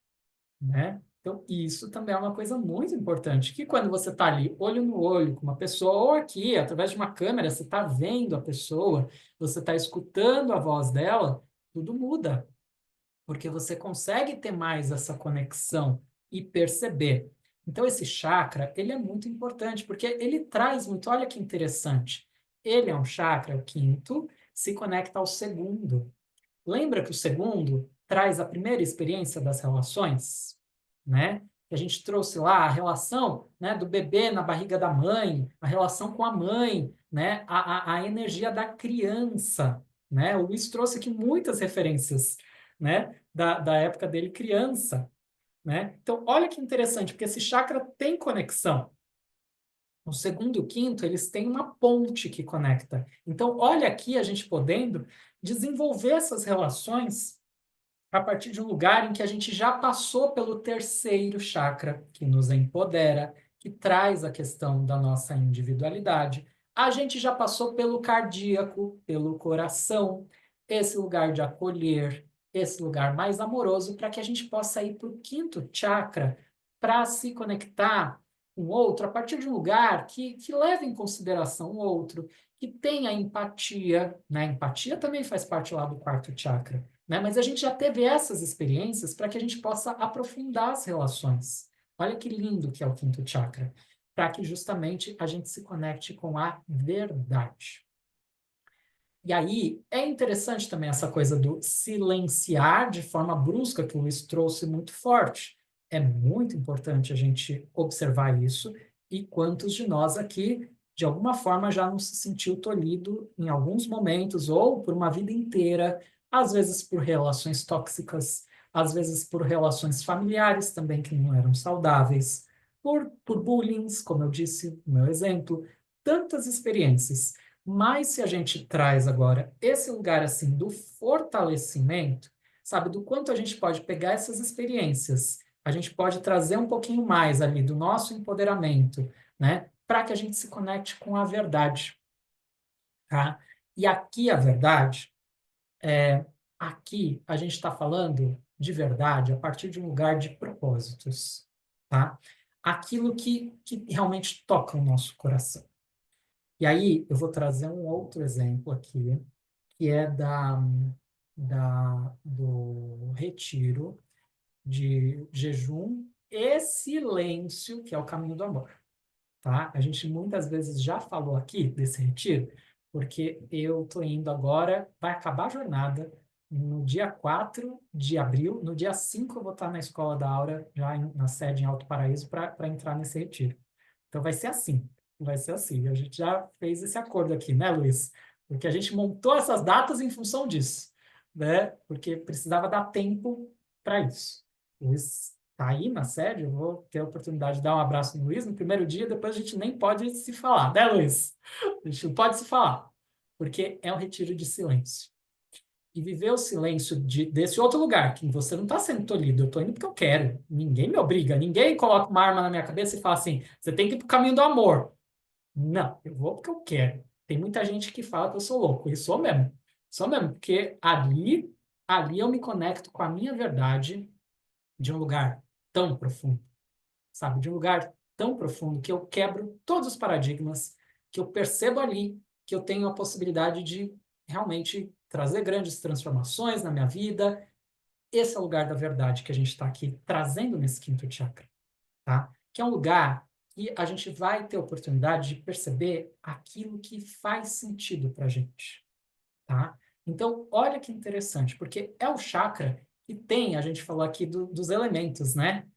né? Então, isso também é uma coisa muito importante, que quando você está ali, olho no olho com uma pessoa, ou aqui, através de uma câmera, você está vendo a pessoa, você está escutando a voz dela, tudo muda porque você consegue ter mais essa conexão e perceber. Então, esse chakra, ele é muito importante, porque ele traz muito, olha que interessante, ele é um chakra, o quinto, se conecta ao segundo. Lembra que o segundo traz a primeira experiência das relações, né? Que a gente trouxe lá a relação, né, do bebê na barriga da mãe, a relação com a mãe, né, a energia da criança, né? O Luiz trouxe aqui muitas referências, né, da época dele criança, né? Então, olha que interessante, porque esse chakra tem conexão. O segundo e o quinto, eles têm uma ponte que conecta. Então, olha aqui a gente podendo desenvolver essas relações a partir de um lugar em que a gente já passou pelo terceiro chakra, que nos empodera, que traz a questão da nossa individualidade. A gente já passou pelo cardíaco, pelo coração, esse lugar de acolher, esse lugar mais amoroso, para que a gente possa ir para o quinto chakra, para se conectar com o outro, a partir de um lugar que leve em consideração o outro, que tenha empatia, né? Empatia também faz parte lá do quarto chakra, né? Mas a gente já teve essas experiências para que a gente possa aprofundar as relações. Olha que lindo que é o quinto chakra, para que justamente a gente se conecte com a verdade. E aí é interessante também essa coisa do silenciar de forma brusca, que o Luiz trouxe muito forte. É muito importante a gente observar isso, e quantos de nós aqui, de alguma forma, já não se sentiu tolhido em alguns momentos, ou por uma vida inteira, às vezes por relações tóxicas, às vezes por relações familiares também que não eram saudáveis, por bullying, como eu disse no meu exemplo, tantas experiências. Mas se a gente traz agora esse lugar assim do fortalecimento, sabe, do quanto a gente pode pegar essas experiências, a gente pode trazer um pouquinho mais ali do nosso empoderamento, né, para que a gente se conecte com a verdade, tá? E aqui a verdade, aqui a gente está falando de verdade a partir de um lugar de propósitos, tá? Aquilo que realmente toca o nosso coração. E aí eu vou trazer um outro exemplo aqui, que é do retiro de jejum e silêncio, que é o caminho do amor, tá? A gente muitas vezes já falou aqui desse retiro, porque eu estou indo agora, vai acabar a jornada no dia 4 de abril, no dia 5 eu vou estar na Escola da Aura, já na sede em Alto Paraíso, para entrar nesse retiro. Então vai ser assim, vai ser assim. A gente já fez esse acordo aqui, né, Luiz? Porque a gente montou essas datas em função disso, né? Porque precisava dar tempo para isso. O Luiz está aí na sede, eu vou ter a oportunidade de dar um abraço no Luiz no primeiro dia, depois a gente nem pode se falar, né, Luiz? A gente não pode se falar, porque é um retiro de silêncio. E viver o silêncio desse outro lugar, que você não está sendo tolhido, eu estou indo porque eu quero. Ninguém me obriga, ninguém coloca uma arma na minha cabeça e fala assim: você tem que ir para o caminho do amor. Não, eu vou porque eu quero. Tem muita gente que fala que eu sou louco, e sou mesmo, porque ali eu me conecto com a minha verdade de um lugar tão profundo, sabe? De um lugar tão profundo que eu quebro todos os paradigmas, que eu percebo ali que eu tenho a possibilidade de realmente trazer grandes transformações na minha vida. Esse é o lugar da verdade que a gente está aqui trazendo nesse quinto chakra, tá? que é um lugar que a gente vai ter oportunidade de perceber aquilo que faz sentido para a gente, tá? Então, olha que interessante, porque é o chakra que tem, a gente falou aqui dos elementos, né?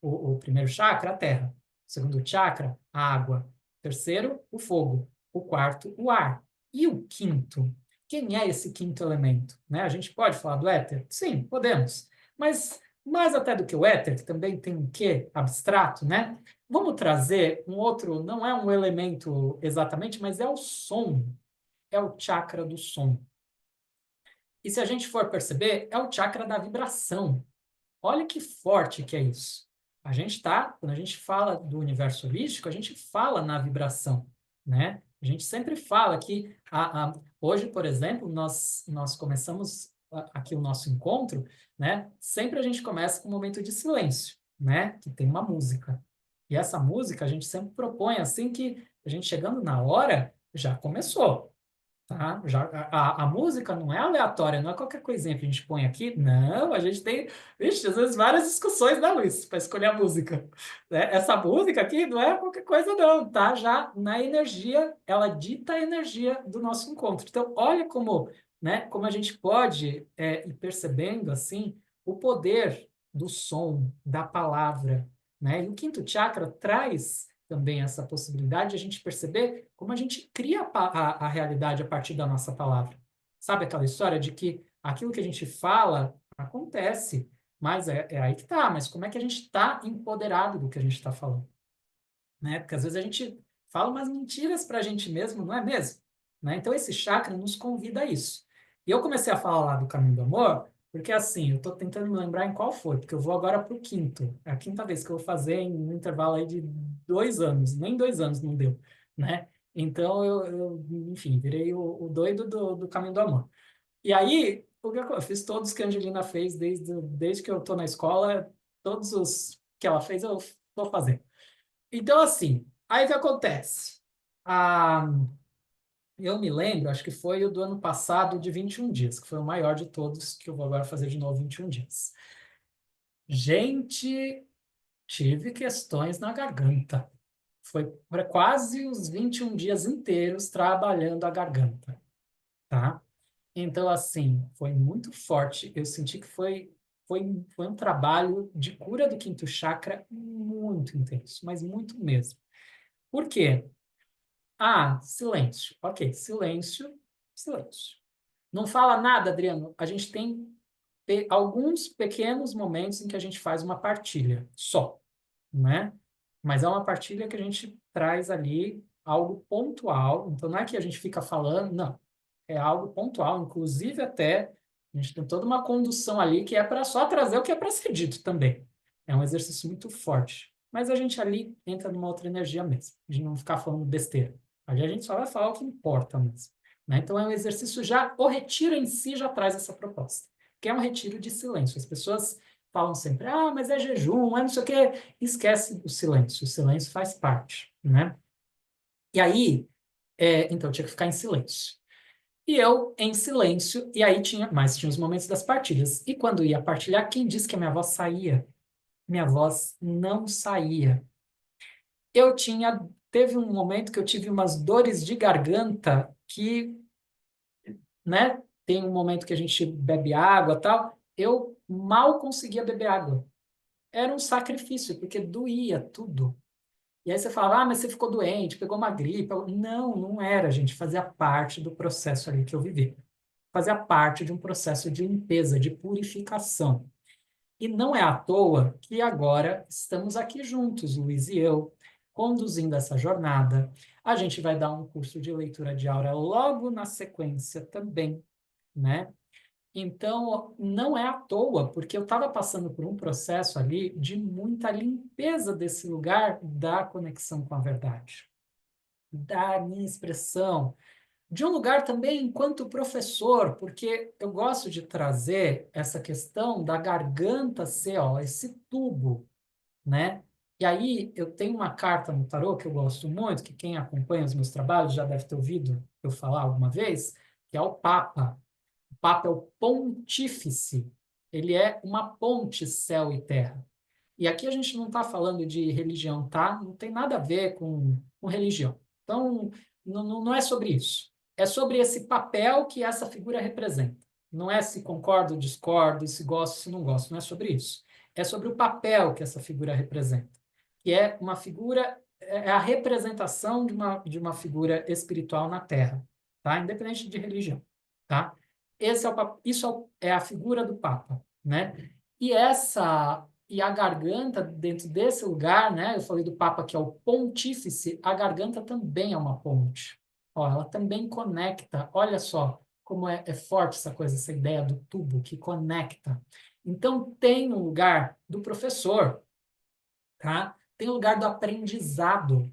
O primeiro chakra, a terra. O segundo chakra, a água. O terceiro, o fogo. O quarto, o ar. E o quinto? Quem é esse quinto elemento? Né? A gente pode falar do éter? Sim, podemos. Mas mais até do que o éter, que também tem um quê abstrato, né? Vamos trazer um outro, não é um elemento exatamente, mas é o som, é o chakra do som. E se a gente for perceber, é o chakra da vibração. Olha que forte que é isso. A gente tá, quando a gente fala do universo holístico, a gente fala na vibração, né? A gente sempre fala que hoje, por exemplo, nós começamos aqui o nosso encontro, né? Sempre a gente começa com um momento de silêncio, né? Que tem uma música. E essa música a gente sempre propõe assim que a gente chegando na hora já começou. Tá? Já, a música não é aleatória, não é qualquer coisinha que a gente põe aqui. Não, a gente tem, vixe, às vezes várias discussões, né, Luiz, para escolher a música. Né? Essa música aqui não é qualquer coisa, não, tá? Já na energia, ela dita a energia do nosso encontro. Então, olha como, né, como a gente pode ir percebendo, assim, o poder do som, da palavra, né? E o quinto chakra traz também essa possibilidade de a gente perceber como a gente cria a realidade a partir da nossa palavra. Sabe aquela história de que aquilo que a gente fala acontece, mas é aí que tá, mas como é que a gente está empoderado do que a gente está falando? Né? Porque às vezes a gente fala umas mentiras para a gente mesmo, não é mesmo? Né? Então esse chakra nos convida a isso. E eu comecei a falar lá do caminho do amor, porque assim, eu estou tentando me lembrar em qual foi, porque eu vou agora para o quinto. É a quinta vez que eu vou fazer em um intervalo aí de 2 anos, nem 2 anos não deu, né? Então enfim, virei o doido do caminho do amor. E aí, eu fiz todos que a Angelina fez desde que eu estou na escola, todos os que ela fez eu vou fazer. Então, assim, aí o que acontece? Ah, eu me lembro, acho que foi o do ano passado, de 21 dias, que foi o maior de todos, que eu vou agora fazer de novo 21 dias. Gente, tive questões na garganta. Foi para quase os 21 dias inteiros trabalhando a garganta, tá? Então, assim, foi muito forte. Eu senti que foi um trabalho de cura do quinto chakra muito intenso, mas muito mesmo. Por quê? Ah, silêncio. Ok, silêncio, silêncio. Não fala nada, Adriano. A gente tem alguns pequenos momentos em que a gente faz uma partilha só, né? Mas é uma partilha que a gente traz ali algo pontual. Então, não é que a gente fica falando, não. É algo pontual. Inclusive, até a gente tem toda uma condução ali que é para só trazer o que é para ser dito também. É um exercício muito forte. Mas a gente ali entra numa outra energia mesmo, de não ficar falando besteira. Ali a gente só vai falar o que importa mesmo. Né? Então, é um exercício já, o retiro em si já traz essa proposta, que é um retiro de silêncio. As pessoas falam sempre, ah, mas é jejum, é não sei o quê. Esquece o silêncio faz parte, né? E aí, então, eu tinha que ficar em silêncio. E eu em silêncio, e aí tinha os momentos das partilhas. E quando ia partilhar, quem disse que a minha voz saía? Minha voz não saía. Teve um momento que eu tive umas dores de garganta que, né, tem um momento que a gente bebe água, tal, eu mal conseguia beber água. Era um sacrifício, porque doía tudo. E aí você falava, ah, mas você ficou doente, pegou uma gripe. Não, não era, gente, fazia parte do processo ali que eu vivi. Fazia parte de um processo de limpeza, de purificação. E não é à toa que agora estamos aqui juntos, Luiz e eu, conduzindo essa jornada. A gente vai dar um curso de leitura de aura logo na sequência também, né? Então, não é à toa, porque eu estava passando por um processo ali de muita limpeza desse lugar da conexão com a verdade, da minha expressão, de um lugar também enquanto professor, porque eu gosto de trazer essa questão da garganta ser, ó, esse tubo, né? E aí eu tenho uma carta no tarô que eu gosto muito, que quem acompanha os meus trabalhos já deve ter ouvido eu falar alguma vez, que é o Papa. O Papa é o pontífice. Ele é uma ponte céu e terra. E aqui a gente não está falando de religião, tá? Não tem nada a ver com religião. Então, não é sobre isso. É sobre esse papel que essa figura representa. Não é se concordo, discordo, se gosto, se não gosto. Não é sobre isso. É sobre o papel que essa figura representa. Que é uma figura, é a representação de uma figura espiritual na Terra, tá? Independente de religião, tá? Isso é a figura do Papa, né? E a garganta, dentro desse lugar, né? Eu falei do Papa que é o pontífice, a garganta também é uma ponte. Ó, ela também conecta. Olha só como é forte essa coisa, essa ideia do tubo que conecta. Então, tem um lugar do professor, tá? Tem o lugar do aprendizado.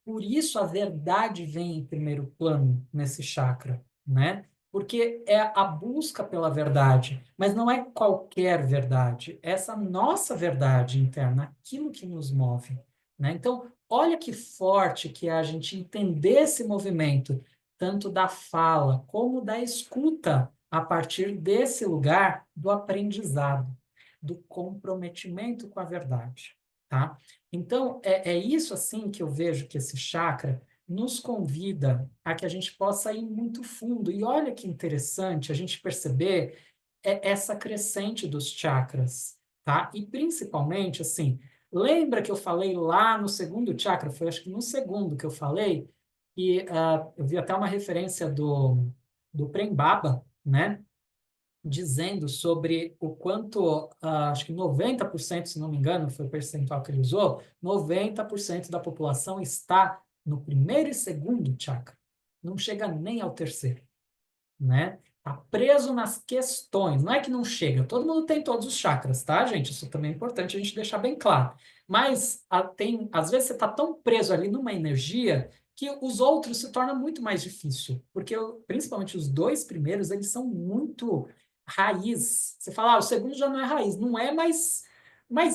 Por isso a verdade vem em primeiro plano nesse chakra, né? Porque é a busca pela verdade, mas não é qualquer verdade, é essa nossa verdade interna, aquilo que nos move, né? Então, olha que forte que é a gente entender esse movimento, tanto da fala como da escuta, a partir desse lugar do aprendizado, do comprometimento com a verdade, tá? Então, é isso assim que eu vejo que esse chakra nos convida a que a gente possa ir muito fundo. E olha que interessante a gente perceber essa crescente dos chakras, tá? E principalmente, assim, lembra que eu falei lá no segundo chakra, foi acho que no segundo que eu falei, e eu vi até uma referência do Prem Baba, né? Dizendo sobre o quanto, acho que 90%, se não me engano, foi o percentual que ele usou, 90% da população está no primeiro e segundo chakra, não chega nem ao terceiro, né? Está preso nas questões, não é que não chega, todo mundo tem todos os chakras, tá, gente? Isso também é importante a gente deixar bem claro. Mas às vezes você está tão preso ali numa energia que os outros se torna muito mais difícil, porque principalmente os dois primeiros, eles são muito raiz. Você fala, o segundo já não é raiz, não é, mas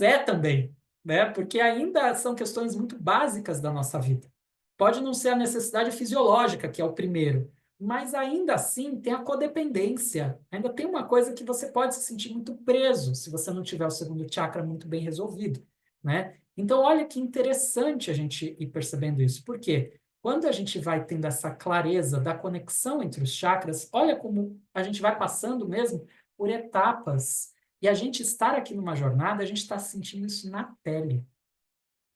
é também, né? Porque ainda são questões muito básicas da nossa vida. Pode não ser a necessidade fisiológica, que é o primeiro, mas ainda assim tem a codependência. Ainda tem uma coisa que você pode se sentir muito preso se você não tiver o segundo chakra muito bem resolvido, né? Então, olha que interessante a gente ir percebendo isso. Por quê? Quando a gente vai tendo essa clareza da conexão entre os chakras, olha como a gente vai passando mesmo por etapas. E a gente estar aqui numa jornada, a gente está sentindo isso na pele,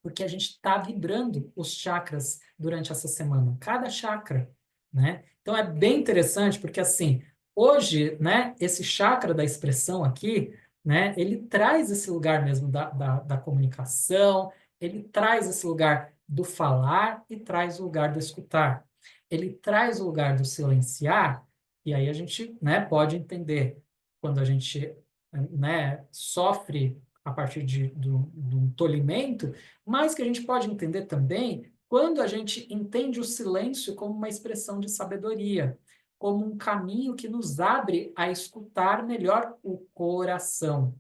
porque a gente está vibrando os chakras durante essa semana, cada chakra, né? Então é bem interessante porque assim, hoje, né, esse chakra da expressão aqui, né, ele traz esse lugar mesmo da comunicação, ele traz esse lugar do falar e traz o lugar do escutar. Ele traz o lugar do silenciar, e aí a gente, né, pode entender quando a gente, né, sofre a partir do tolimento, mas que a gente pode entender também quando a gente entende o silêncio como uma expressão de sabedoria, como um caminho que nos abre a escutar melhor o coração.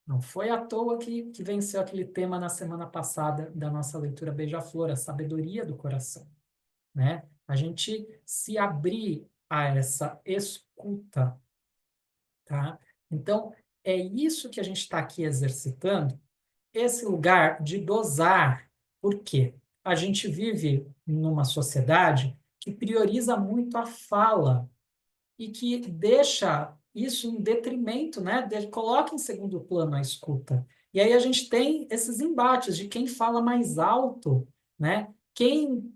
Não foi à toa que venceu aquele tema na semana passada da nossa leitura Beija-Flor, a sabedoria do coração, né? A gente se abrir a essa escuta, tá? Então, é isso que a gente está aqui exercitando, esse lugar de dosar. Por quê? A gente vive numa sociedade que prioriza muito a fala e que deixa isso em detrimento, né? Coloca em segundo plano a escuta. E aí a gente tem esses embates de quem fala mais alto, né? Quem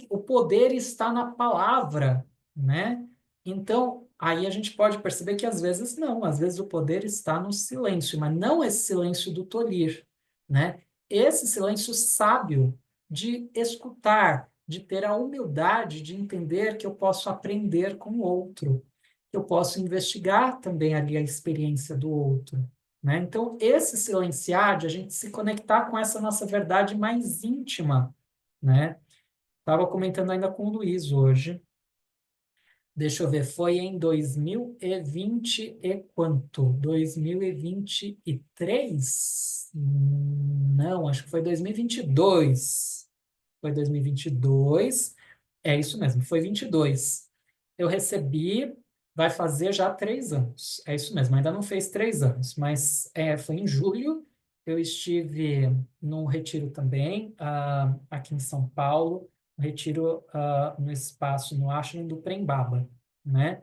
o poder está na palavra, né? Então, aí a gente pode perceber que às vezes não, às vezes o poder está no silêncio, mas não esse silêncio do tolir, né? Esse silêncio sábio de escutar, de ter a humildade de entender que eu posso aprender com o outro, que eu posso investigar também ali a experiência do outro, né? Então, esse silenciar, de a gente se conectar com essa nossa verdade mais íntima, né? Estava comentando ainda com o Luiz hoje. Deixa eu ver, foi em 2020 e quanto? 2023? Não, acho que foi 2022. Foi 2022. É isso mesmo, foi 22. Eu recebi, vai fazer já 3 anos. É isso mesmo, ainda não fez 3 anos, mas foi em julho. eu estive num retiro também, aqui em São Paulo, um retiro no espaço, no ashram do Prembaba, né?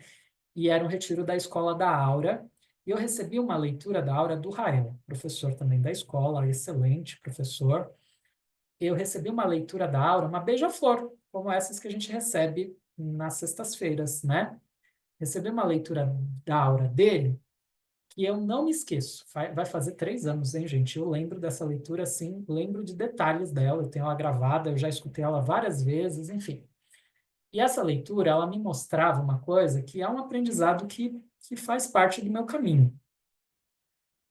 E era um retiro da Escola da Aura, e eu recebi uma leitura da Aura do Rael, professor também da escola, excelente professor. Eu recebi uma leitura da Aura, uma beija-flor, como essas que a gente recebe nas sextas-feiras, né? Recebi uma leitura da Aura dele, que eu não me esqueço. Vai fazer 3 anos, hein, gente? Eu lembro dessa leitura, assim, lembro de detalhes dela, eu tenho ela gravada, eu já escutei ela várias vezes, enfim. E essa leitura, ela me mostrava uma coisa que é um aprendizado que faz parte do meu caminho,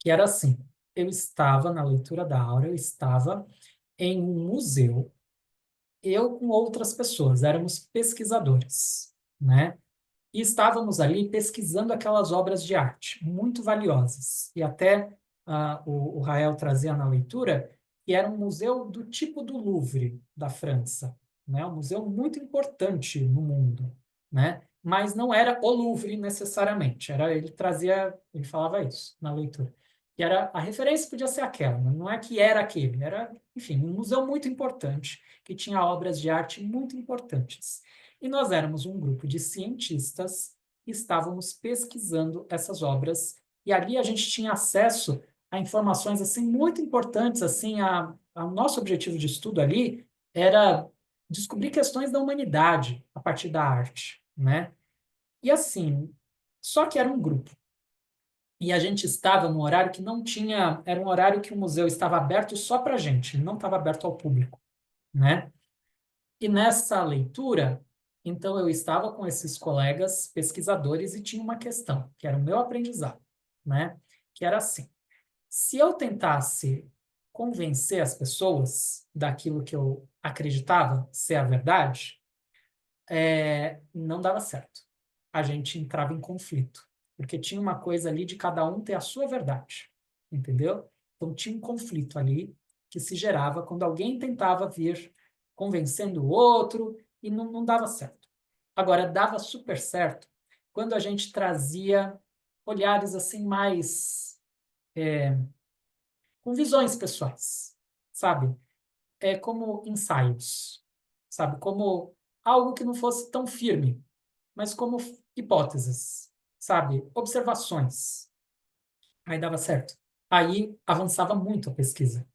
que era assim, eu estava na leitura da Aura, eu estava em um museu, eu com outras pessoas, éramos pesquisadores, né? E estávamos ali pesquisando aquelas obras de arte, muito valiosas. E até o Rael trazia na leitura que era um museu do tipo do Louvre, da França, né? Um museu muito importante no mundo, né? Mas não era o Louvre necessariamente, ele trazia, ele falava isso na leitura. E era, a referência podia ser aquela, mas não é que era aquele, era, enfim, um museu muito importante, que tinha obras de arte muito importantes. E nós éramos um grupo de cientistas e estávamos pesquisando essas obras. E ali a gente tinha acesso a informações assim muito importantes. Assim, o nosso objetivo de estudo ali era descobrir questões da humanidade a partir da arte, né? E assim, só que era um grupo. E a gente estava num horário que não tinha, era um horário que o museu estava aberto só para a gente, não estava aberto ao público, né? E nessa leitura, então eu estava com esses colegas pesquisadores e tinha uma questão, que era o meu aprendizado, né? Que era assim: se eu tentasse convencer as pessoas daquilo que eu acreditava ser a verdade, não dava certo. A gente entrava em conflito, porque tinha uma coisa ali de cada um ter a sua verdade, entendeu? Então tinha um conflito ali que se gerava quando alguém tentava vir convencendo o outro e não dava certo. Agora, dava super certo quando a gente trazia olhares assim mais com visões pessoais, sabe? Como ensaios, sabe? Como algo que não fosse tão firme, mas como hipóteses, sabe? Observações. Aí dava certo. Aí avançava muito a pesquisa.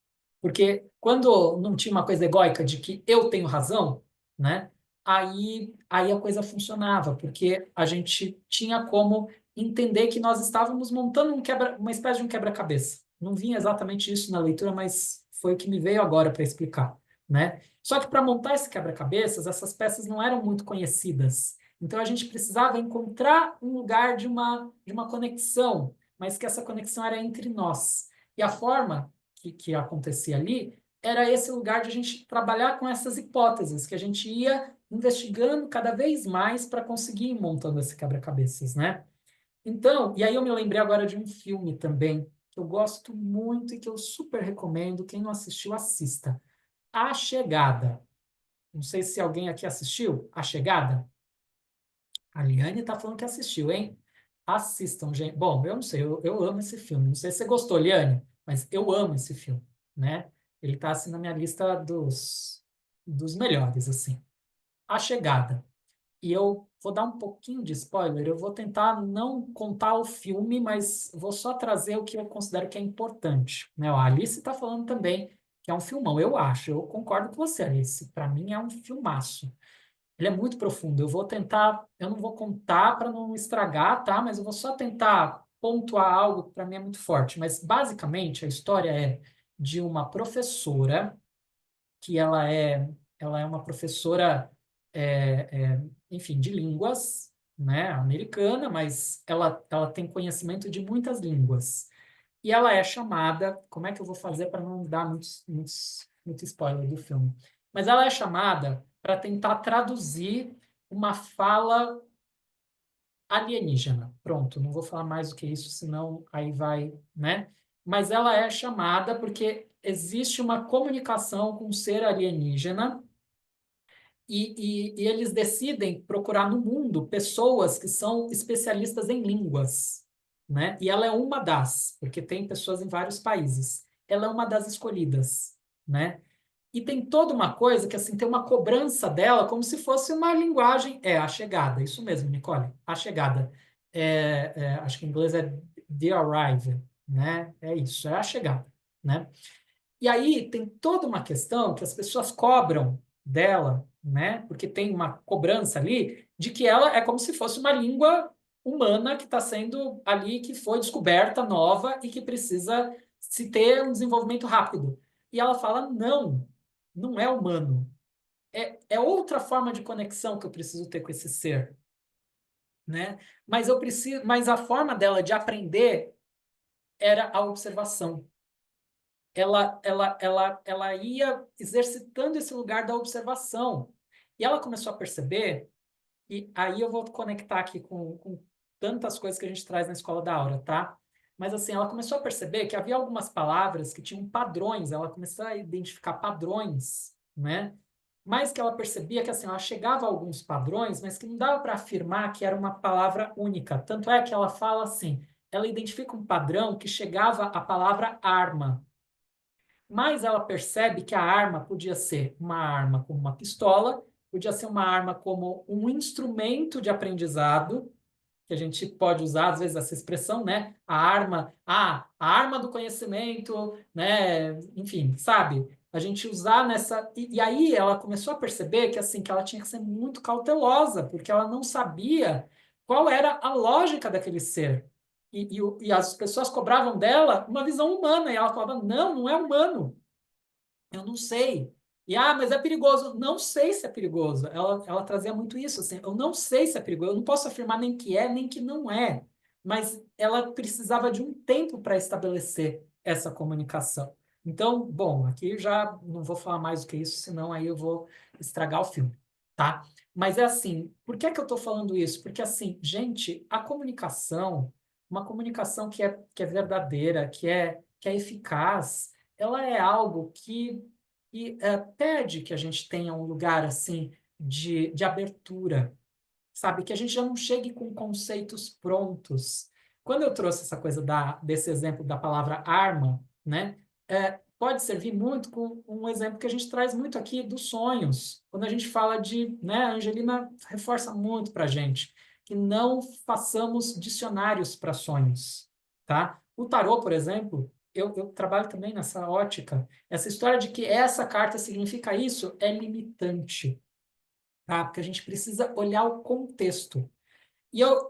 Porque quando não tinha uma coisa egóica de que eu tenho razão, né? Aí a coisa funcionava, porque a gente tinha como entender que nós estávamos montando uma espécie de um quebra-cabeça. Não vinha exatamente isso na leitura, mas foi o que me veio agora para explicar, né? Só que para montar esse quebra-cabeças, essas peças não eram muito conhecidas. Então a gente precisava encontrar um lugar de uma conexão, mas que essa conexão era entre nós. E a forma que acontecia ali era esse lugar de a gente trabalhar com essas hipóteses, que a gente ia investigando cada vez mais para conseguir ir montando esse quebra-cabeças, né? Então, e aí eu me lembrei agora de um filme também, que eu gosto muito e que eu super recomendo. Quem não assistiu, assista. A Chegada. Não sei se alguém aqui assistiu A Chegada. A Liane tá falando que assistiu, hein? Assistam, gente. Bom, eu não sei, eu amo esse filme. Não sei se você gostou, Liane, mas eu amo esse filme, né? Ele tá assim na minha lista dos melhores, assim. A Chegada. E eu vou dar um pouquinho de spoiler, eu vou tentar não contar o filme, mas vou só trazer o que eu considero que é importante, né? A Alice está falando também que é um filmão, eu acho, eu concordo com você, Alice. Para mim é um filmaço. Ele é muito profundo. Eu vou tentar, eu não vou contar para não estragar, tá? Mas eu vou só tentar pontuar algo que para mim é muito forte. Mas basicamente a história é de uma professora que ela é uma professora, enfim, de línguas, né, americana, mas ela tem conhecimento de muitas línguas. E ela é chamada, como é que eu vou fazer para não dar muito spoiler do filme? Mas ela é chamada para tentar traduzir uma fala alienígena. Pronto, não vou falar mais do que isso, senão aí vai, né? Mas ela é chamada porque existe uma comunicação com um ser alienígena e eles decidem procurar no mundo pessoas que são especialistas em línguas, né? E ela é uma das, porque tem pessoas em vários países. ela é uma das escolhidas, né? E tem toda uma coisa que, assim, tem uma cobrança dela como se fosse uma linguagem, a chegada, isso mesmo, Nicole, a chegada. Acho que em inglês é the arrival, né? É isso, é a chegada, né? E aí tem toda uma questão que as pessoas cobram dela, né? Porque tem uma cobrança ali de que ela é como se fosse uma língua humana que está sendo ali, que foi descoberta nova e que precisa se ter um desenvolvimento rápido. E ela fala, não, não é humano. É outra forma de conexão que eu preciso ter com esse ser, né? Mas eu preciso, mas a forma dela de aprender era a observação. Ela ia exercitando esse lugar da observação. E ela começou a perceber, e aí eu vou conectar aqui com tantas coisas que a gente traz na escola da Aura, tá? Mas assim, ela começou a perceber que havia algumas palavras que tinham padrões, ela começou a identificar padrões, né? Mas que ela percebia que assim, ela chegava a alguns padrões, mas que não dava para afirmar que era uma palavra única. Tanto é que ela fala assim, ela identifica um padrão que chegava à palavra arma. Mas ela percebe que a arma podia ser uma arma como uma pistola, podia ser uma arma como um instrumento de aprendizado, que a gente pode usar, às vezes, essa expressão, né? A arma do conhecimento, né? Enfim, sabe? A gente usar nessa. E aí ela começou a perceber que, assim, que ela tinha que ser muito cautelosa, porque ela não sabia qual era a lógica daquele ser. E as pessoas cobravam dela uma visão humana, e ela falava: não, não é humano. Eu não sei. Mas é perigoso. Não sei se é perigoso. Ela trazia muito isso, assim. Eu não sei se é perigoso. Eu não posso afirmar nem que é, nem que não é. Mas ela precisava de um tempo para estabelecer essa comunicação. Então, bom, aqui já não vou falar mais do que isso, senão aí eu vou estragar o filme, tá? Mas é assim, por que é que eu estou falando isso? Porque, assim, gente, a comunicação, uma comunicação que é verdadeira, que é eficaz, ela é algo que pede que a gente tenha um lugar assim de abertura, sabe? Que a gente já não chegue com conceitos prontos. Quando eu trouxe essa coisa desse exemplo da palavra arma, né? Pode servir muito com um exemplo que a gente traz muito aqui dos sonhos. Quando a gente fala né? A Angelina reforça muito para a gente que não façamos dicionários para sonhos, tá? O tarô, por exemplo, eu trabalho também nessa ótica. Essa história de que essa carta significa isso é limitante, tá? Porque a gente precisa olhar o contexto.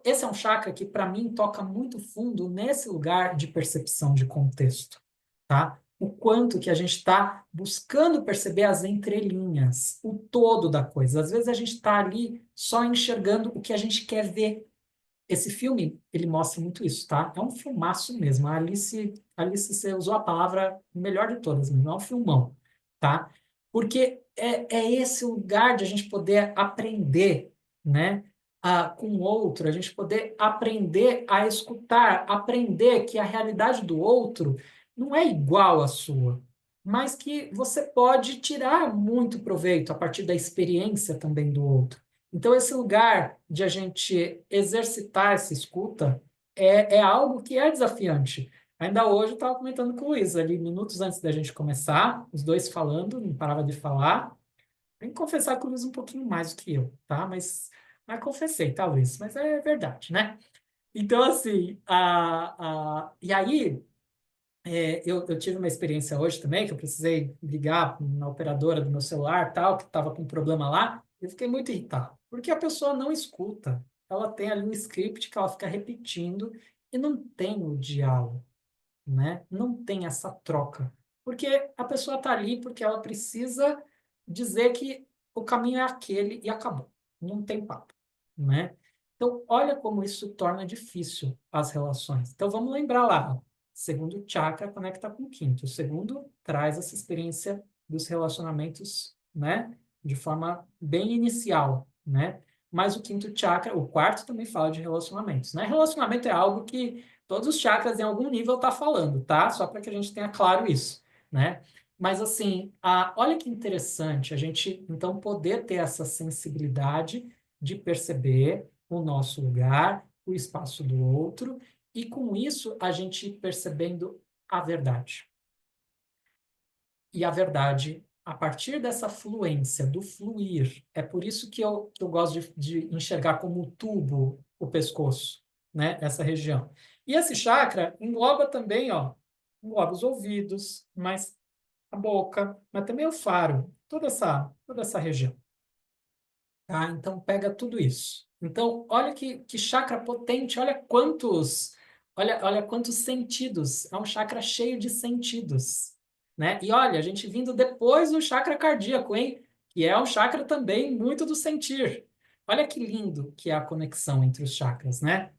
Esse é um chakra que, para mim, toca muito fundo nesse lugar de percepção de contexto, tá? O quanto que a gente está buscando perceber as entrelinhas, o todo da coisa. Às vezes a gente está ali só enxergando o que a gente quer ver. Esse filme, ele mostra muito isso, tá? É um filmaço mesmo. A Alice, você usou a palavra melhor de todas, não é um filmão, tá? Porque é esse lugar de a gente poder aprender, né? Com o outro, a gente poder aprender a escutar, aprender que a realidade do outro não é igual à sua, mas que você pode tirar muito proveito a partir da experiência também do outro. Então, esse lugar de a gente exercitar essa escuta é algo que é desafiante. Ainda hoje eu estava comentando com o Luiz, ali, minutos antes da gente começar, os dois falando, não parava de falar. Tem que confessar que o Luiz um pouquinho mais do que eu, tá? Mas confessei, tá, Luiz? Mas é verdade, né? Então, assim, e aí, eu tive uma experiência hoje também, que eu precisei ligar na operadora do meu celular, tal, que estava com um problema lá, eu fiquei muito irritado, porque a pessoa não escuta. Ela tem ali um script que ela fica repetindo e não tem o diálogo, né? Não tem essa troca. Porque a pessoa está ali porque ela precisa dizer que o caminho é aquele e acabou. Não tem papo, né? Então, olha como isso torna difícil as relações. Então, vamos lembrar lá. Segundo chakra conecta com o quinto. O segundo traz essa experiência dos relacionamentos, né? De forma bem inicial, né? Mas o quinto chakra, o quarto também fala de relacionamentos, né? Relacionamento é algo que todos os chakras em algum nível tá falando, tá? Só para que a gente tenha claro isso, né? Mas assim, olha que interessante a gente então poder ter essa sensibilidade de perceber o nosso lugar, o espaço do outro, e com isso a gente ir percebendo a verdade. E a verdade, a partir dessa fluência, do fluir, é por isso que eu gosto de enxergar como um tubo o pescoço, né? Essa região. E esse chakra engloba também, ó, engloba os ouvidos, mas a boca, mas também o faro, toda essa região, tá? Então pega tudo isso. Então, olha que chakra potente, olha quantos sentidos. É um chakra cheio de sentidos, né? E olha, a gente vindo depois do chakra cardíaco, hein? Que é um chakra também muito do sentir. Olha que lindo que é a conexão entre os chakras, né?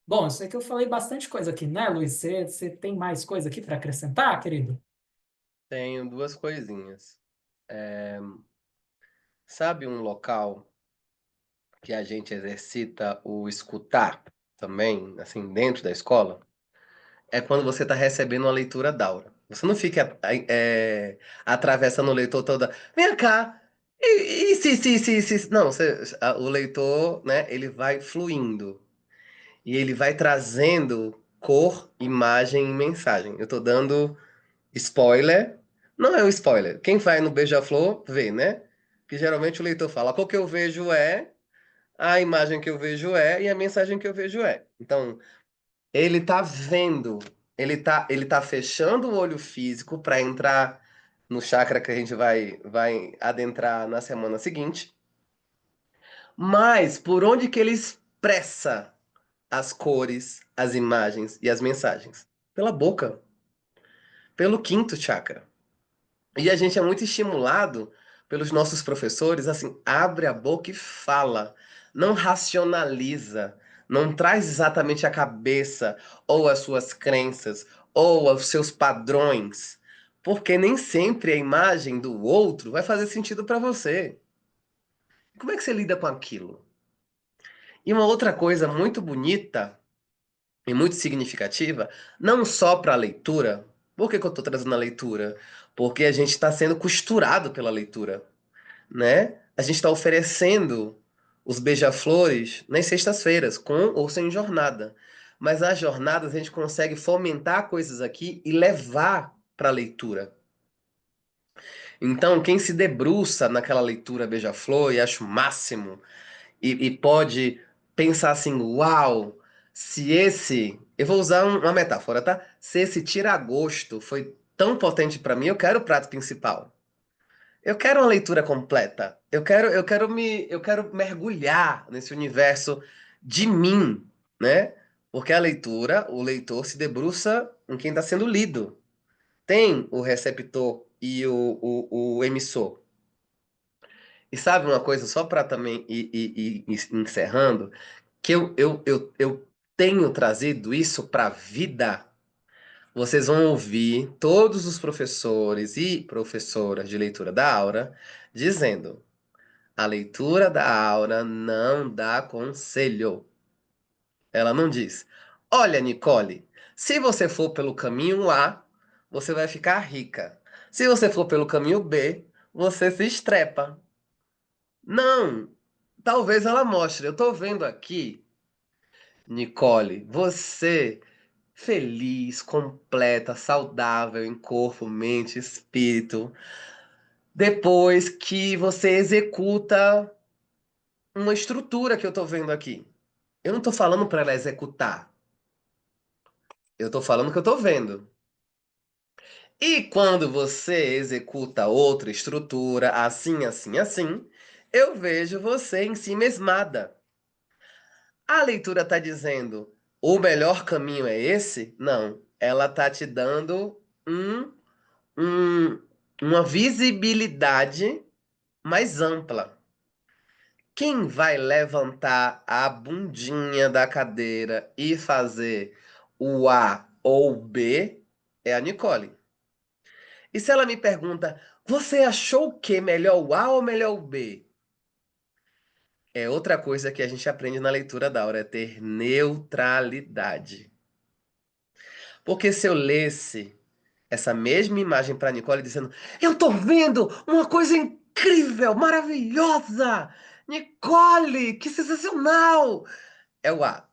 Bom, isso aqui eu falei bastante coisa aqui, né, Luiz? Você tem mais coisa aqui para acrescentar, querido? Tenho duas coisinhas. Sabe um local que a gente exercita o escutar também, assim, dentro da escola? É quando você está recebendo uma leitura d'aura. Você não fica atravessando o leitor toda. Vem cá! E se. Não, o leitor, né, ele vai fluindo. E ele vai trazendo cor, imagem e mensagem. Eu tô dando spoiler. Não é um spoiler. Quem vai no Beija-Flor vê, né? Que geralmente o leitor fala: a cor que eu vejo é, a imagem que eu vejo é e a mensagem que eu vejo é. Então, ele tá vendo, ele tá fechando o olho físico para entrar no chakra que a gente vai adentrar na semana seguinte. Mas por onde que ele expressa as cores, as imagens e as mensagens? Pela boca, pelo quinto chakra. E a gente é muito estimulado pelos nossos professores, assim, abre a boca e fala, não racionaliza, não traz exatamente a cabeça ou as suas crenças ou os seus padrões, porque nem sempre a imagem do outro vai fazer sentido para você. Como é que você lida com aquilo? E uma outra coisa muito bonita e muito significativa, não só para a leitura. Por que que eu estou trazendo a leitura? Porque a gente está sendo costurado pela leitura, né? A gente está oferecendo os beija-flores nas sextas-feiras, com ou sem jornada. Mas nas jornadas a gente consegue fomentar coisas aqui e levar para a leitura. Então, quem se debruça naquela leitura beija-flor e acha o máximo, e pode pensar assim: uau, se esse. Eu vou usar uma metáfora, tá? Se esse tira-gosto foi tão potente para mim, eu quero o prato principal. Eu quero uma leitura completa. Eu quero mergulhar nesse universo de mim, né? Porque a leitura, o leitor se debruça em quem está sendo lido. Tem o receptor e o emissor. E sabe uma coisa, só para também ir encerrando, que eu tenho trazido isso para a vida. Vocês vão ouvir todos os professores e professoras de leitura da Aura dizendo: a leitura da Aura não dá conselho. Ela não diz: olha, Nicole, se você for pelo caminho A, você vai ficar rica. Se você for pelo caminho B, você se estrepa. Não, talvez ela mostre. Eu tô vendo aqui, Nicole, você feliz, completa, saudável em corpo, mente, espírito, depois que você executa uma estrutura que eu tô vendo aqui. Eu não tô falando para ela executar. Eu tô falando que eu tô vendo. E quando você executa outra estrutura, assim, assim, assim, eu vejo você em si mesmada. A leitura está dizendo o melhor caminho é esse? Não. Ela está te dando um- uma visibilidade mais ampla. Quem vai levantar a bundinha da cadeira e fazer o A ou o B é a Nicole. E se ela me pergunta, você achou o que? Melhor o A ou melhor o B? É outra coisa que a gente aprende na leitura da aura, é ter neutralidade. Porque se eu lesse essa mesma imagem para Nicole dizendo: eu tô vendo uma coisa incrível, maravilhosa! Nicole, que sensacional! É o A.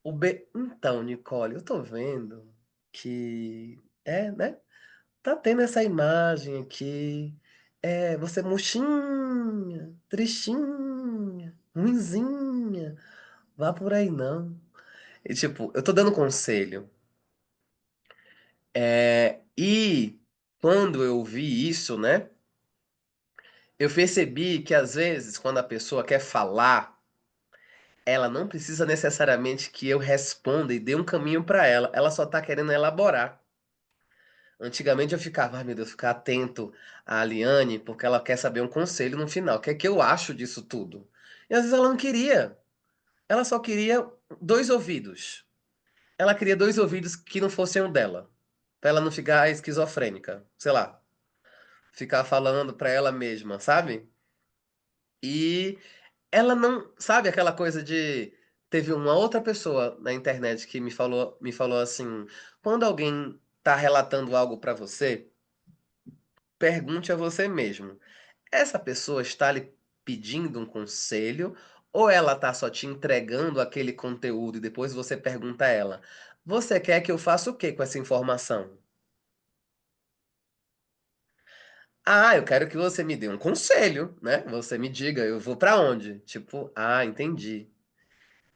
O B, então, Nicole, eu tô vendo que né? tá tendo essa imagem aqui, você murchinha, tristinha, ruinzinha, vá por aí não. E tipo, eu tô dando conselho. E quando eu vi isso, né, eu percebi que às vezes quando a pessoa quer falar, ela não precisa necessariamente que eu responda e dê um caminho pra ela, ela só tá querendo elaborar. Antigamente eu ficava, ai meu Deus, ficar atento à Aliane, porque ela quer saber um conselho no final. O que é que eu acho disso tudo? E às vezes ela não queria. Ela só queria dois ouvidos. Ela queria dois ouvidos que não fossem o dela. Pra ela não ficar esquizofrênica. Sei lá. Ficar falando pra ela mesma, sabe? E ela não. Sabe aquela coisa de. Teve uma outra pessoa na internet que me falou assim: quando alguém tá relatando algo pra você, pergunte a você mesmo. Essa pessoa está lhe pedindo um conselho ou ela está só te entregando aquele conteúdo e depois você pergunta a ela: Você quer que eu faça o que com essa informação? Ah, eu quero que você me dê um conselho, né? Você me diga, eu vou para onde? Tipo, ah, entendi.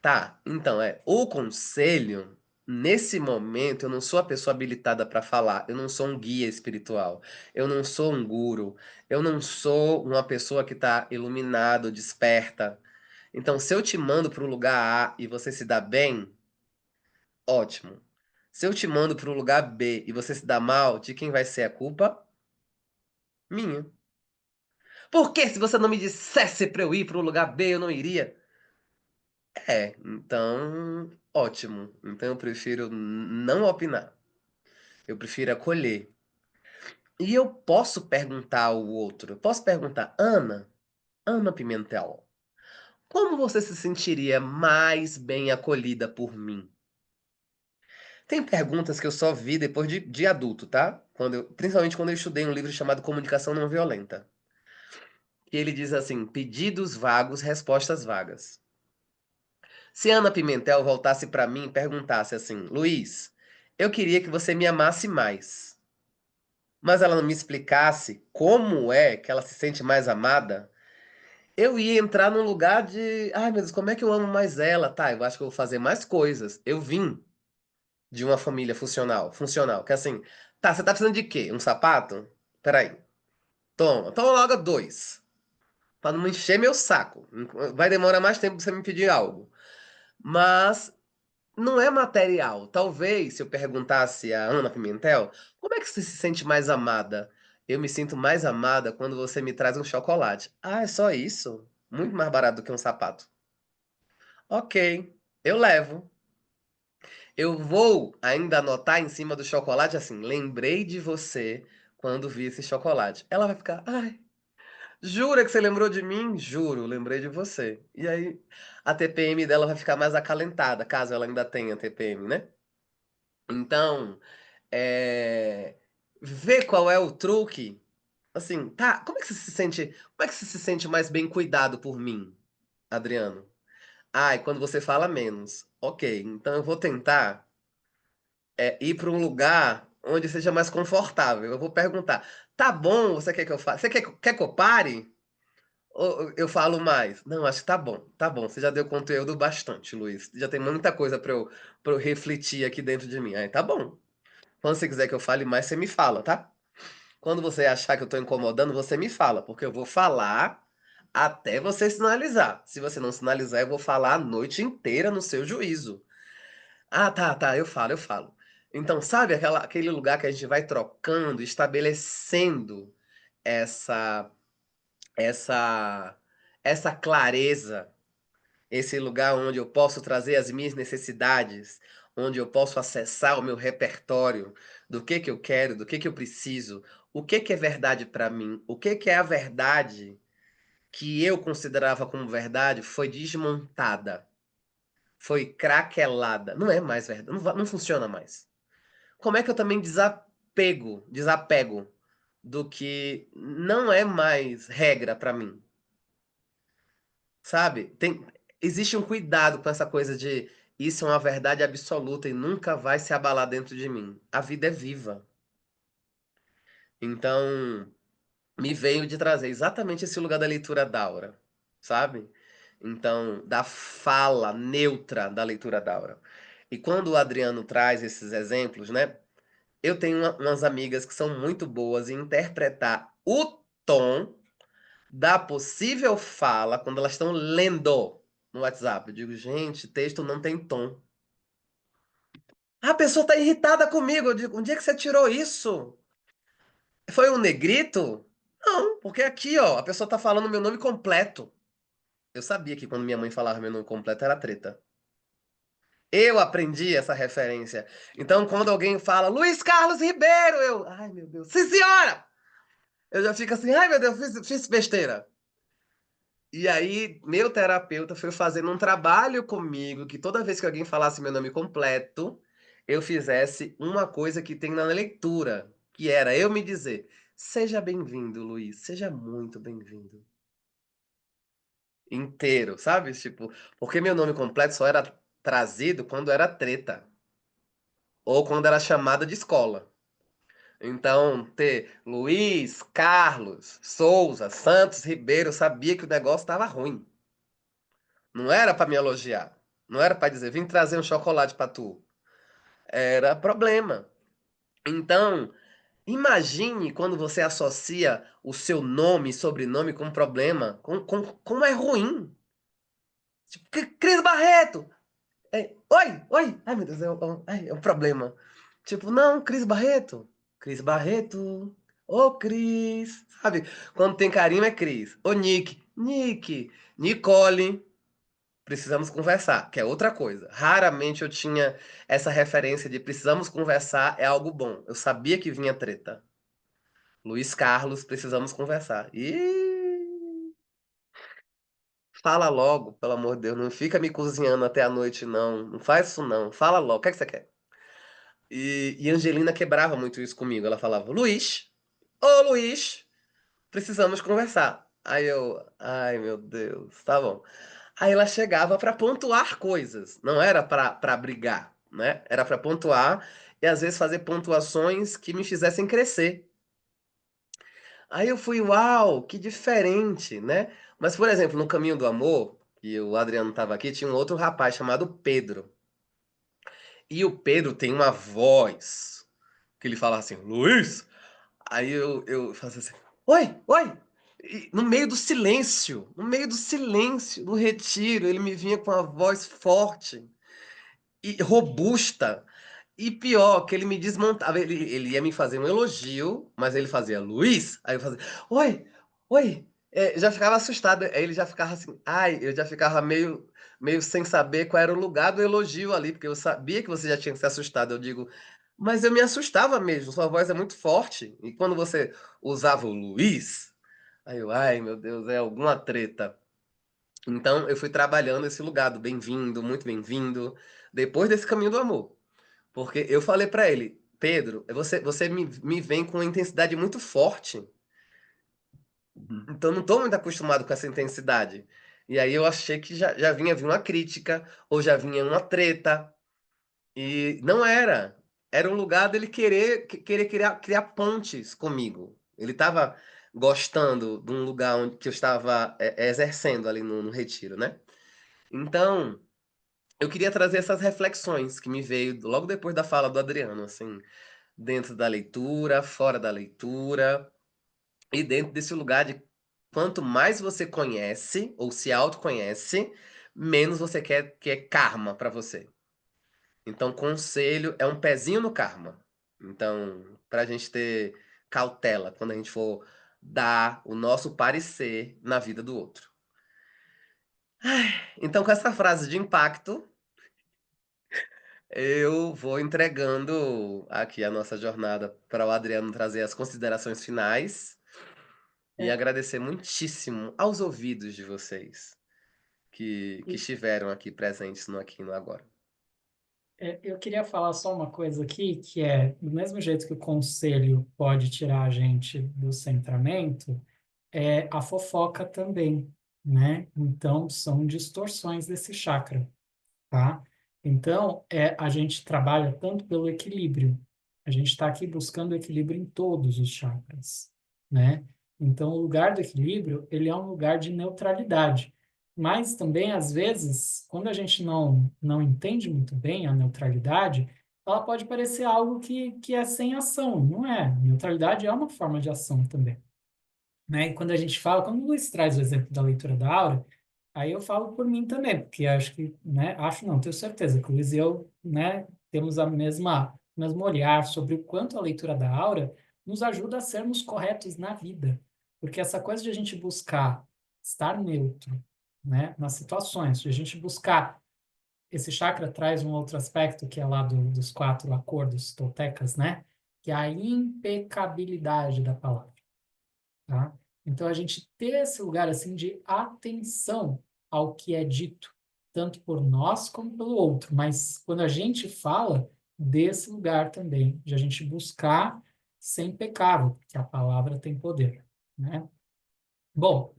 Tá, então o conselho, nesse momento, eu não sou a pessoa habilitada para falar, eu não sou um guia espiritual, eu não sou um guru, eu não sou uma pessoa que está iluminada, desperta. Então, se eu te mando para o lugar A e você se dá bem, ótimo. Se eu te mando para o lugar B e você se dá mal, de quem vai ser a culpa? Minha. Porque se você não me dissesse para eu ir para o lugar B, eu não iria? Então, ótimo. Então eu prefiro não opinar. Eu prefiro acolher. E eu posso perguntar ao outro, eu posso perguntar, Ana Pimentel, como você se sentiria mais bem acolhida por mim? Tem perguntas que eu só vi depois de adulto, tá? Principalmente quando eu estudei um livro chamado Comunicação Não Violenta. E ele diz assim: pedidos vagos, respostas vagas. Se Ana Pimentel voltasse pra mim e perguntasse assim: Luiz, eu queria que você me amasse mais, mas ela não me explicasse como é que ela se sente mais amada, eu ia entrar num lugar de: ai meu Deus, como é que eu amo mais ela? Tá, eu acho que eu vou fazer mais coisas. Eu vim de uma família funcional, que é assim, tá, você tá precisando de quê? Um sapato? Peraí, toma logo dois, pra não encher meu saco. Vai demorar mais tempo pra você me pedir algo. Mas não é material. Talvez, se eu perguntasse a Ana Pimentel, como é que você se sente mais amada? Eu me sinto mais amada quando você me traz um chocolate. Ah, é só isso? Muito mais barato do que um sapato. Ok, eu levo. Eu vou ainda anotar em cima do chocolate assim, lembrei de você quando vi esse chocolate. Ela vai ficar, ai, jura que você lembrou de mim? Juro, lembrei de você. E aí a TPM dela vai ficar mais acalentada, caso ela ainda tenha TPM, né? Então, é... ver qual é o truque. Assim, tá, como é que você se sente mais bem cuidado por mim, Adriano? Ai, quando você fala menos. Ok, então eu vou tentar ir para um lugar onde seja mais confortável. Eu vou perguntar: tá bom, você quer que eu faça? Quer que eu pare? Ou eu falo mais? Não, acho que tá bom, tá bom. Você já deu conteúdo bastante, Luiz. Já tem muita coisa para eu refletir aqui dentro de mim. Aí tá bom. Quando você quiser que eu fale mais, você me fala, tá? Quando você achar que eu tô incomodando, você me fala, porque eu vou falar até você sinalizar. Se você não sinalizar, eu vou falar a noite inteira no seu juízo. Ah, tá, tá, eu falo. Então, sabe aquele lugar que a gente vai trocando, estabelecendo essa essa essa clareza, esse lugar onde eu posso trazer as minhas necessidades, onde eu posso acessar o meu repertório do que eu quero, do que eu preciso, o que é verdade para mim, o que é a verdade que eu considerava como verdade foi desmontada, foi craquelada, não é mais verdade, não funciona mais. Como é que eu também desapego do que não é mais regra para mim, sabe? Existe um cuidado com essa coisa de isso é uma verdade absoluta e nunca vai se abalar dentro de mim. A vida é viva. Então, me veio de trazer exatamente esse lugar da leitura Daura, sabe? Então, da fala neutra da leitura Daura. E quando o Adriano traz esses exemplos, né? Eu tenho umas amigas que são muito boas em interpretar o tom da possível fala quando elas estão lendo no WhatsApp. Eu digo, gente, texto não tem tom. Ah, a pessoa tá irritada comigo. Eu digo, onde é que você tirou isso? Foi um negrito? Não, porque aqui, ó, a pessoa tá falando meu nome completo. Eu sabia que quando minha mãe falava meu nome completo era treta. Eu aprendi essa referência. Então, quando alguém fala Luiz Carlos Ribeiro, eu, ai meu Deus, sim senhora! Eu já fico assim, ai meu Deus, fiz besteira. E aí, meu terapeuta foi fazendo um trabalho comigo que toda vez que alguém falasse meu nome completo, eu fizesse uma coisa que tem na leitura, que era eu me dizer: seja bem-vindo, Luiz, seja muito bem-vindo. Inteiro, sabe? Tipo, porque meu nome completo só era trazido quando era treta ou quando era chamada de escola. Então, ter Luiz, Carlos, Souza, Santos, Ribeiro, eu sabia que o negócio estava ruim. Não era pra me elogiar. Não era pra dizer, vim trazer um chocolate pra tu. Era problema. Então, imagine quando você associa o seu nome e sobrenome com problema, como é ruim. Tipo, Cris Barreto! Oi, oi! Ai, meu Deus, é um problema. Tipo, não, Cris Barreto. Cris Barreto. Ô, Cris. Sabe? Quando tem carinho é Cris. Ô, Nick. Nicole. Precisamos conversar, que é outra coisa. Raramente eu tinha essa referência de precisamos conversar é algo bom. Eu sabia que vinha treta. Luiz Carlos, precisamos conversar. E fala logo, pelo amor de Deus, não fica me cozinhando até a noite, não. Não faz isso, não. Fala logo, o que é que você quer? E Angelina quebrava muito isso comigo. Ela falava, Luiz, ô Luiz, precisamos conversar. Aí eu, ai meu Deus, tá bom. Aí ela chegava para pontuar coisas, não era para brigar, né? Era para pontuar e às vezes fazer pontuações que me fizessem crescer. Aí eu fui, uau, que diferente, né? Mas, por exemplo, no Caminho do Amor, que o Adriano estava aqui, tinha um outro rapaz chamado Pedro. E o Pedro tem uma voz que ele fala assim, Luiz. Aí eu fazia assim, oi, oi. E no meio do silêncio, do retiro, ele me vinha com uma voz forte e robusta. E pior, que ele me desmontava. Ele ia me fazer um elogio, mas ele fazia Luiz. Aí eu fazia, oi, oi. Já ficava assustado. Aí ele já ficava assim, ai, eu já ficava meio sem saber qual era o lugar do elogio ali, porque eu sabia que você já tinha se assustado. Eu digo, mas eu me assustava mesmo, sua voz é muito forte. E quando você usava o Luiz, aí eu, ai meu Deus, é alguma treta. Então eu fui trabalhando esse lugar do bem-vindo, muito bem-vindo, depois desse caminho do amor. Porque eu falei pra ele, Pedro, você me vem com uma intensidade muito forte. Então eu não tô muito acostumado com essa intensidade. E aí eu achei que já vinha vir uma crítica, ou já vinha uma treta. E não era. Era um lugar dele querer criar pontes comigo. Ele estava gostando de um lugar onde que eu estava exercendo ali no retiro, né? Então, eu queria trazer essas reflexões que me veio logo depois da fala do Adriano, assim, dentro da leitura, fora da leitura, e dentro desse lugar de quanto mais você conhece ou se autoconhece, menos você quer karma para você. Então, conselho é um pezinho no karma. Então, para a gente ter cautela quando a gente for dar o nosso parecer na vida do outro. Então, com essa frase de impacto, eu vou entregando aqui a nossa jornada para o Adriano trazer as considerações finais e É, agradecer muitíssimo aos ouvidos de vocês que e, estiveram aqui presentes no Aqui e no Agora. eu queria falar só uma coisa aqui, que é, do mesmo jeito que o conselho pode tirar a gente do centramento, é a fofoca também, né? Então, são distorções desse chakra, tá? Então, a gente trabalha tanto pelo equilíbrio. A gente está aqui buscando equilíbrio em todos os chakras, né? Então, o lugar do equilíbrio, ele é um lugar de neutralidade. Mas também, às vezes, quando a gente não entende muito bem a neutralidade, ela pode parecer algo que é sem ação. Não é. Neutralidade é uma forma de ação também, né? E quando a gente fala, quando o Luiz traz o exemplo da leitura da aura, aí eu falo por mim também, porque acho que, né, acho não, tenho certeza que o Luiz e eu, né, temos a mesmo olhar sobre o quanto a leitura da aura nos ajuda a sermos corretos na vida. Porque essa coisa de a gente buscar estar neutro, né, nas situações, de a gente buscar, esse chakra traz um outro aspecto que é lá dos quatro acordos toltecas, né, que é a impecabilidade da palavra, tá? Então, a gente ter esse lugar assim de atenção ao que é dito, tanto por nós como pelo outro, mas quando a gente fala desse lugar também, de a gente buscar ser impecável, porque a palavra tem poder, né? Bom,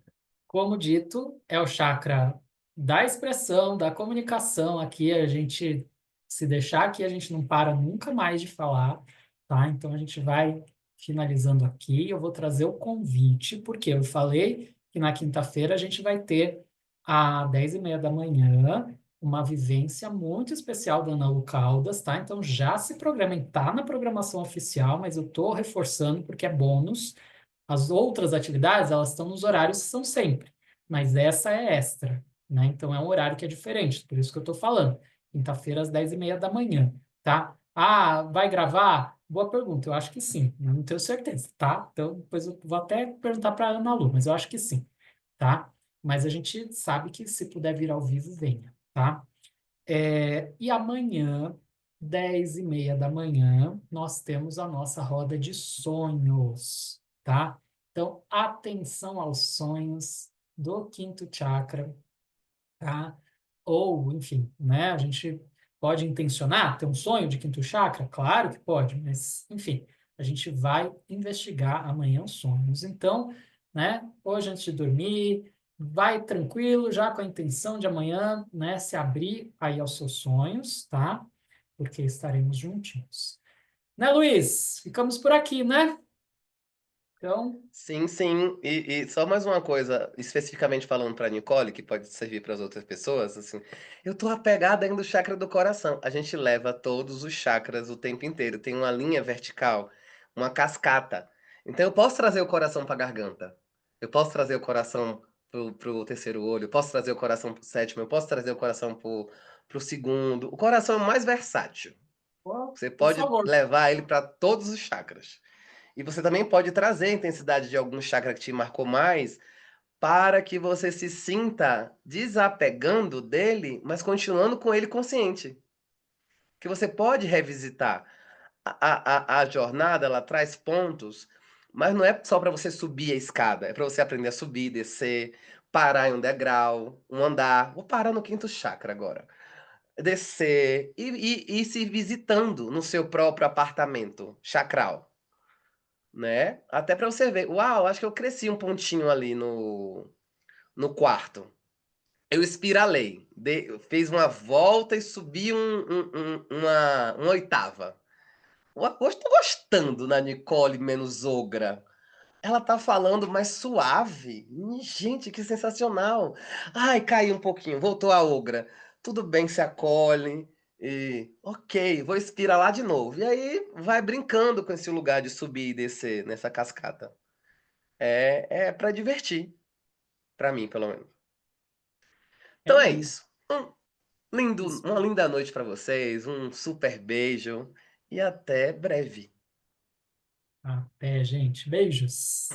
como dito, é o chakra da expressão, da comunicação. Aqui a gente, se deixar aqui, a gente não para nunca mais de falar, tá? Então a gente vai finalizando aqui. Eu vou trazer o convite, porque eu falei que na quinta-feira a gente vai ter, às 10h30 da manhã, uma vivência muito especial da Ana Lu Caldas, tá? Então já se programem, tá na programação oficial, mas eu tô reforçando porque é bônus. As outras atividades, elas estão nos horários que são sempre, mas essa é extra, né? Então é um horário que é diferente, por isso que eu estou falando. Quinta-feira, às 10h30 da manhã, tá? Ah, vai gravar? Boa pergunta, eu acho que sim, eu não tenho certeza, tá? Então, depois eu vou até perguntar para a Ana Lu, mas eu acho que sim, tá? Mas a gente sabe que se puder vir ao vivo, venha, tá? E amanhã, 10h30 da manhã, nós temos a nossa roda de sonhos, tá? Então, atenção aos sonhos do quinto chakra, tá? Ou, enfim, né? A gente pode intencionar ter um sonho de quinto chakra? Claro que pode, mas, enfim, a gente vai investigar amanhã os sonhos. Então, né? Hoje, antes de dormir, vai tranquilo, já com a intenção de amanhã, né? Se abrir aí aos seus sonhos, tá? Porque estaremos juntinhos. Né, Luiz? Ficamos por aqui, né? Então, Sim, sim. E só mais uma coisa, especificamente falando para Nicole, que pode servir para as outras pessoas, assim, eu tô apegada ainda do chakra do coração. A gente leva todos os chakras o tempo inteiro. Tem uma linha vertical, uma cascata. Então eu posso trazer o coração para a garganta. Eu posso trazer o coração pro terceiro olho, eu posso trazer o coração pro sétimo, eu posso trazer o coração pro segundo. O coração é o mais versátil. Você por pode favor. levar ele para todos os chakras. E você também pode trazer a intensidade de algum chakra que te marcou mais, para que você se sinta desapegando dele, mas continuando com ele consciente. Que você pode revisitar. A jornada, ela traz pontos, mas não é só para você subir a escada, é para você aprender a subir, descer, parar em um degrau, um andar. Vou parar no quinto chakra agora. Descer e se visitando no seu próprio apartamento chakral. Né? Até para você ver, uau, acho que eu cresci um pontinho ali no quarto. Eu espiralei, fiz uma volta e subi uma oitava. Hoje tô gostando na Nicole menos ogra. Ela tá falando mais suave. Gente, que sensacional. Ai, caí um pouquinho, voltou a ogra. Tudo bem, se acolhe. E, ok, vou espiralar de novo. E aí vai brincando com esse lugar de subir e descer nessa cascata. É para divertir, para mim, pelo menos. É Então é lindo. isso. Isso. Uma linda noite para vocês, um super beijo e até breve. Até, gente. Beijos.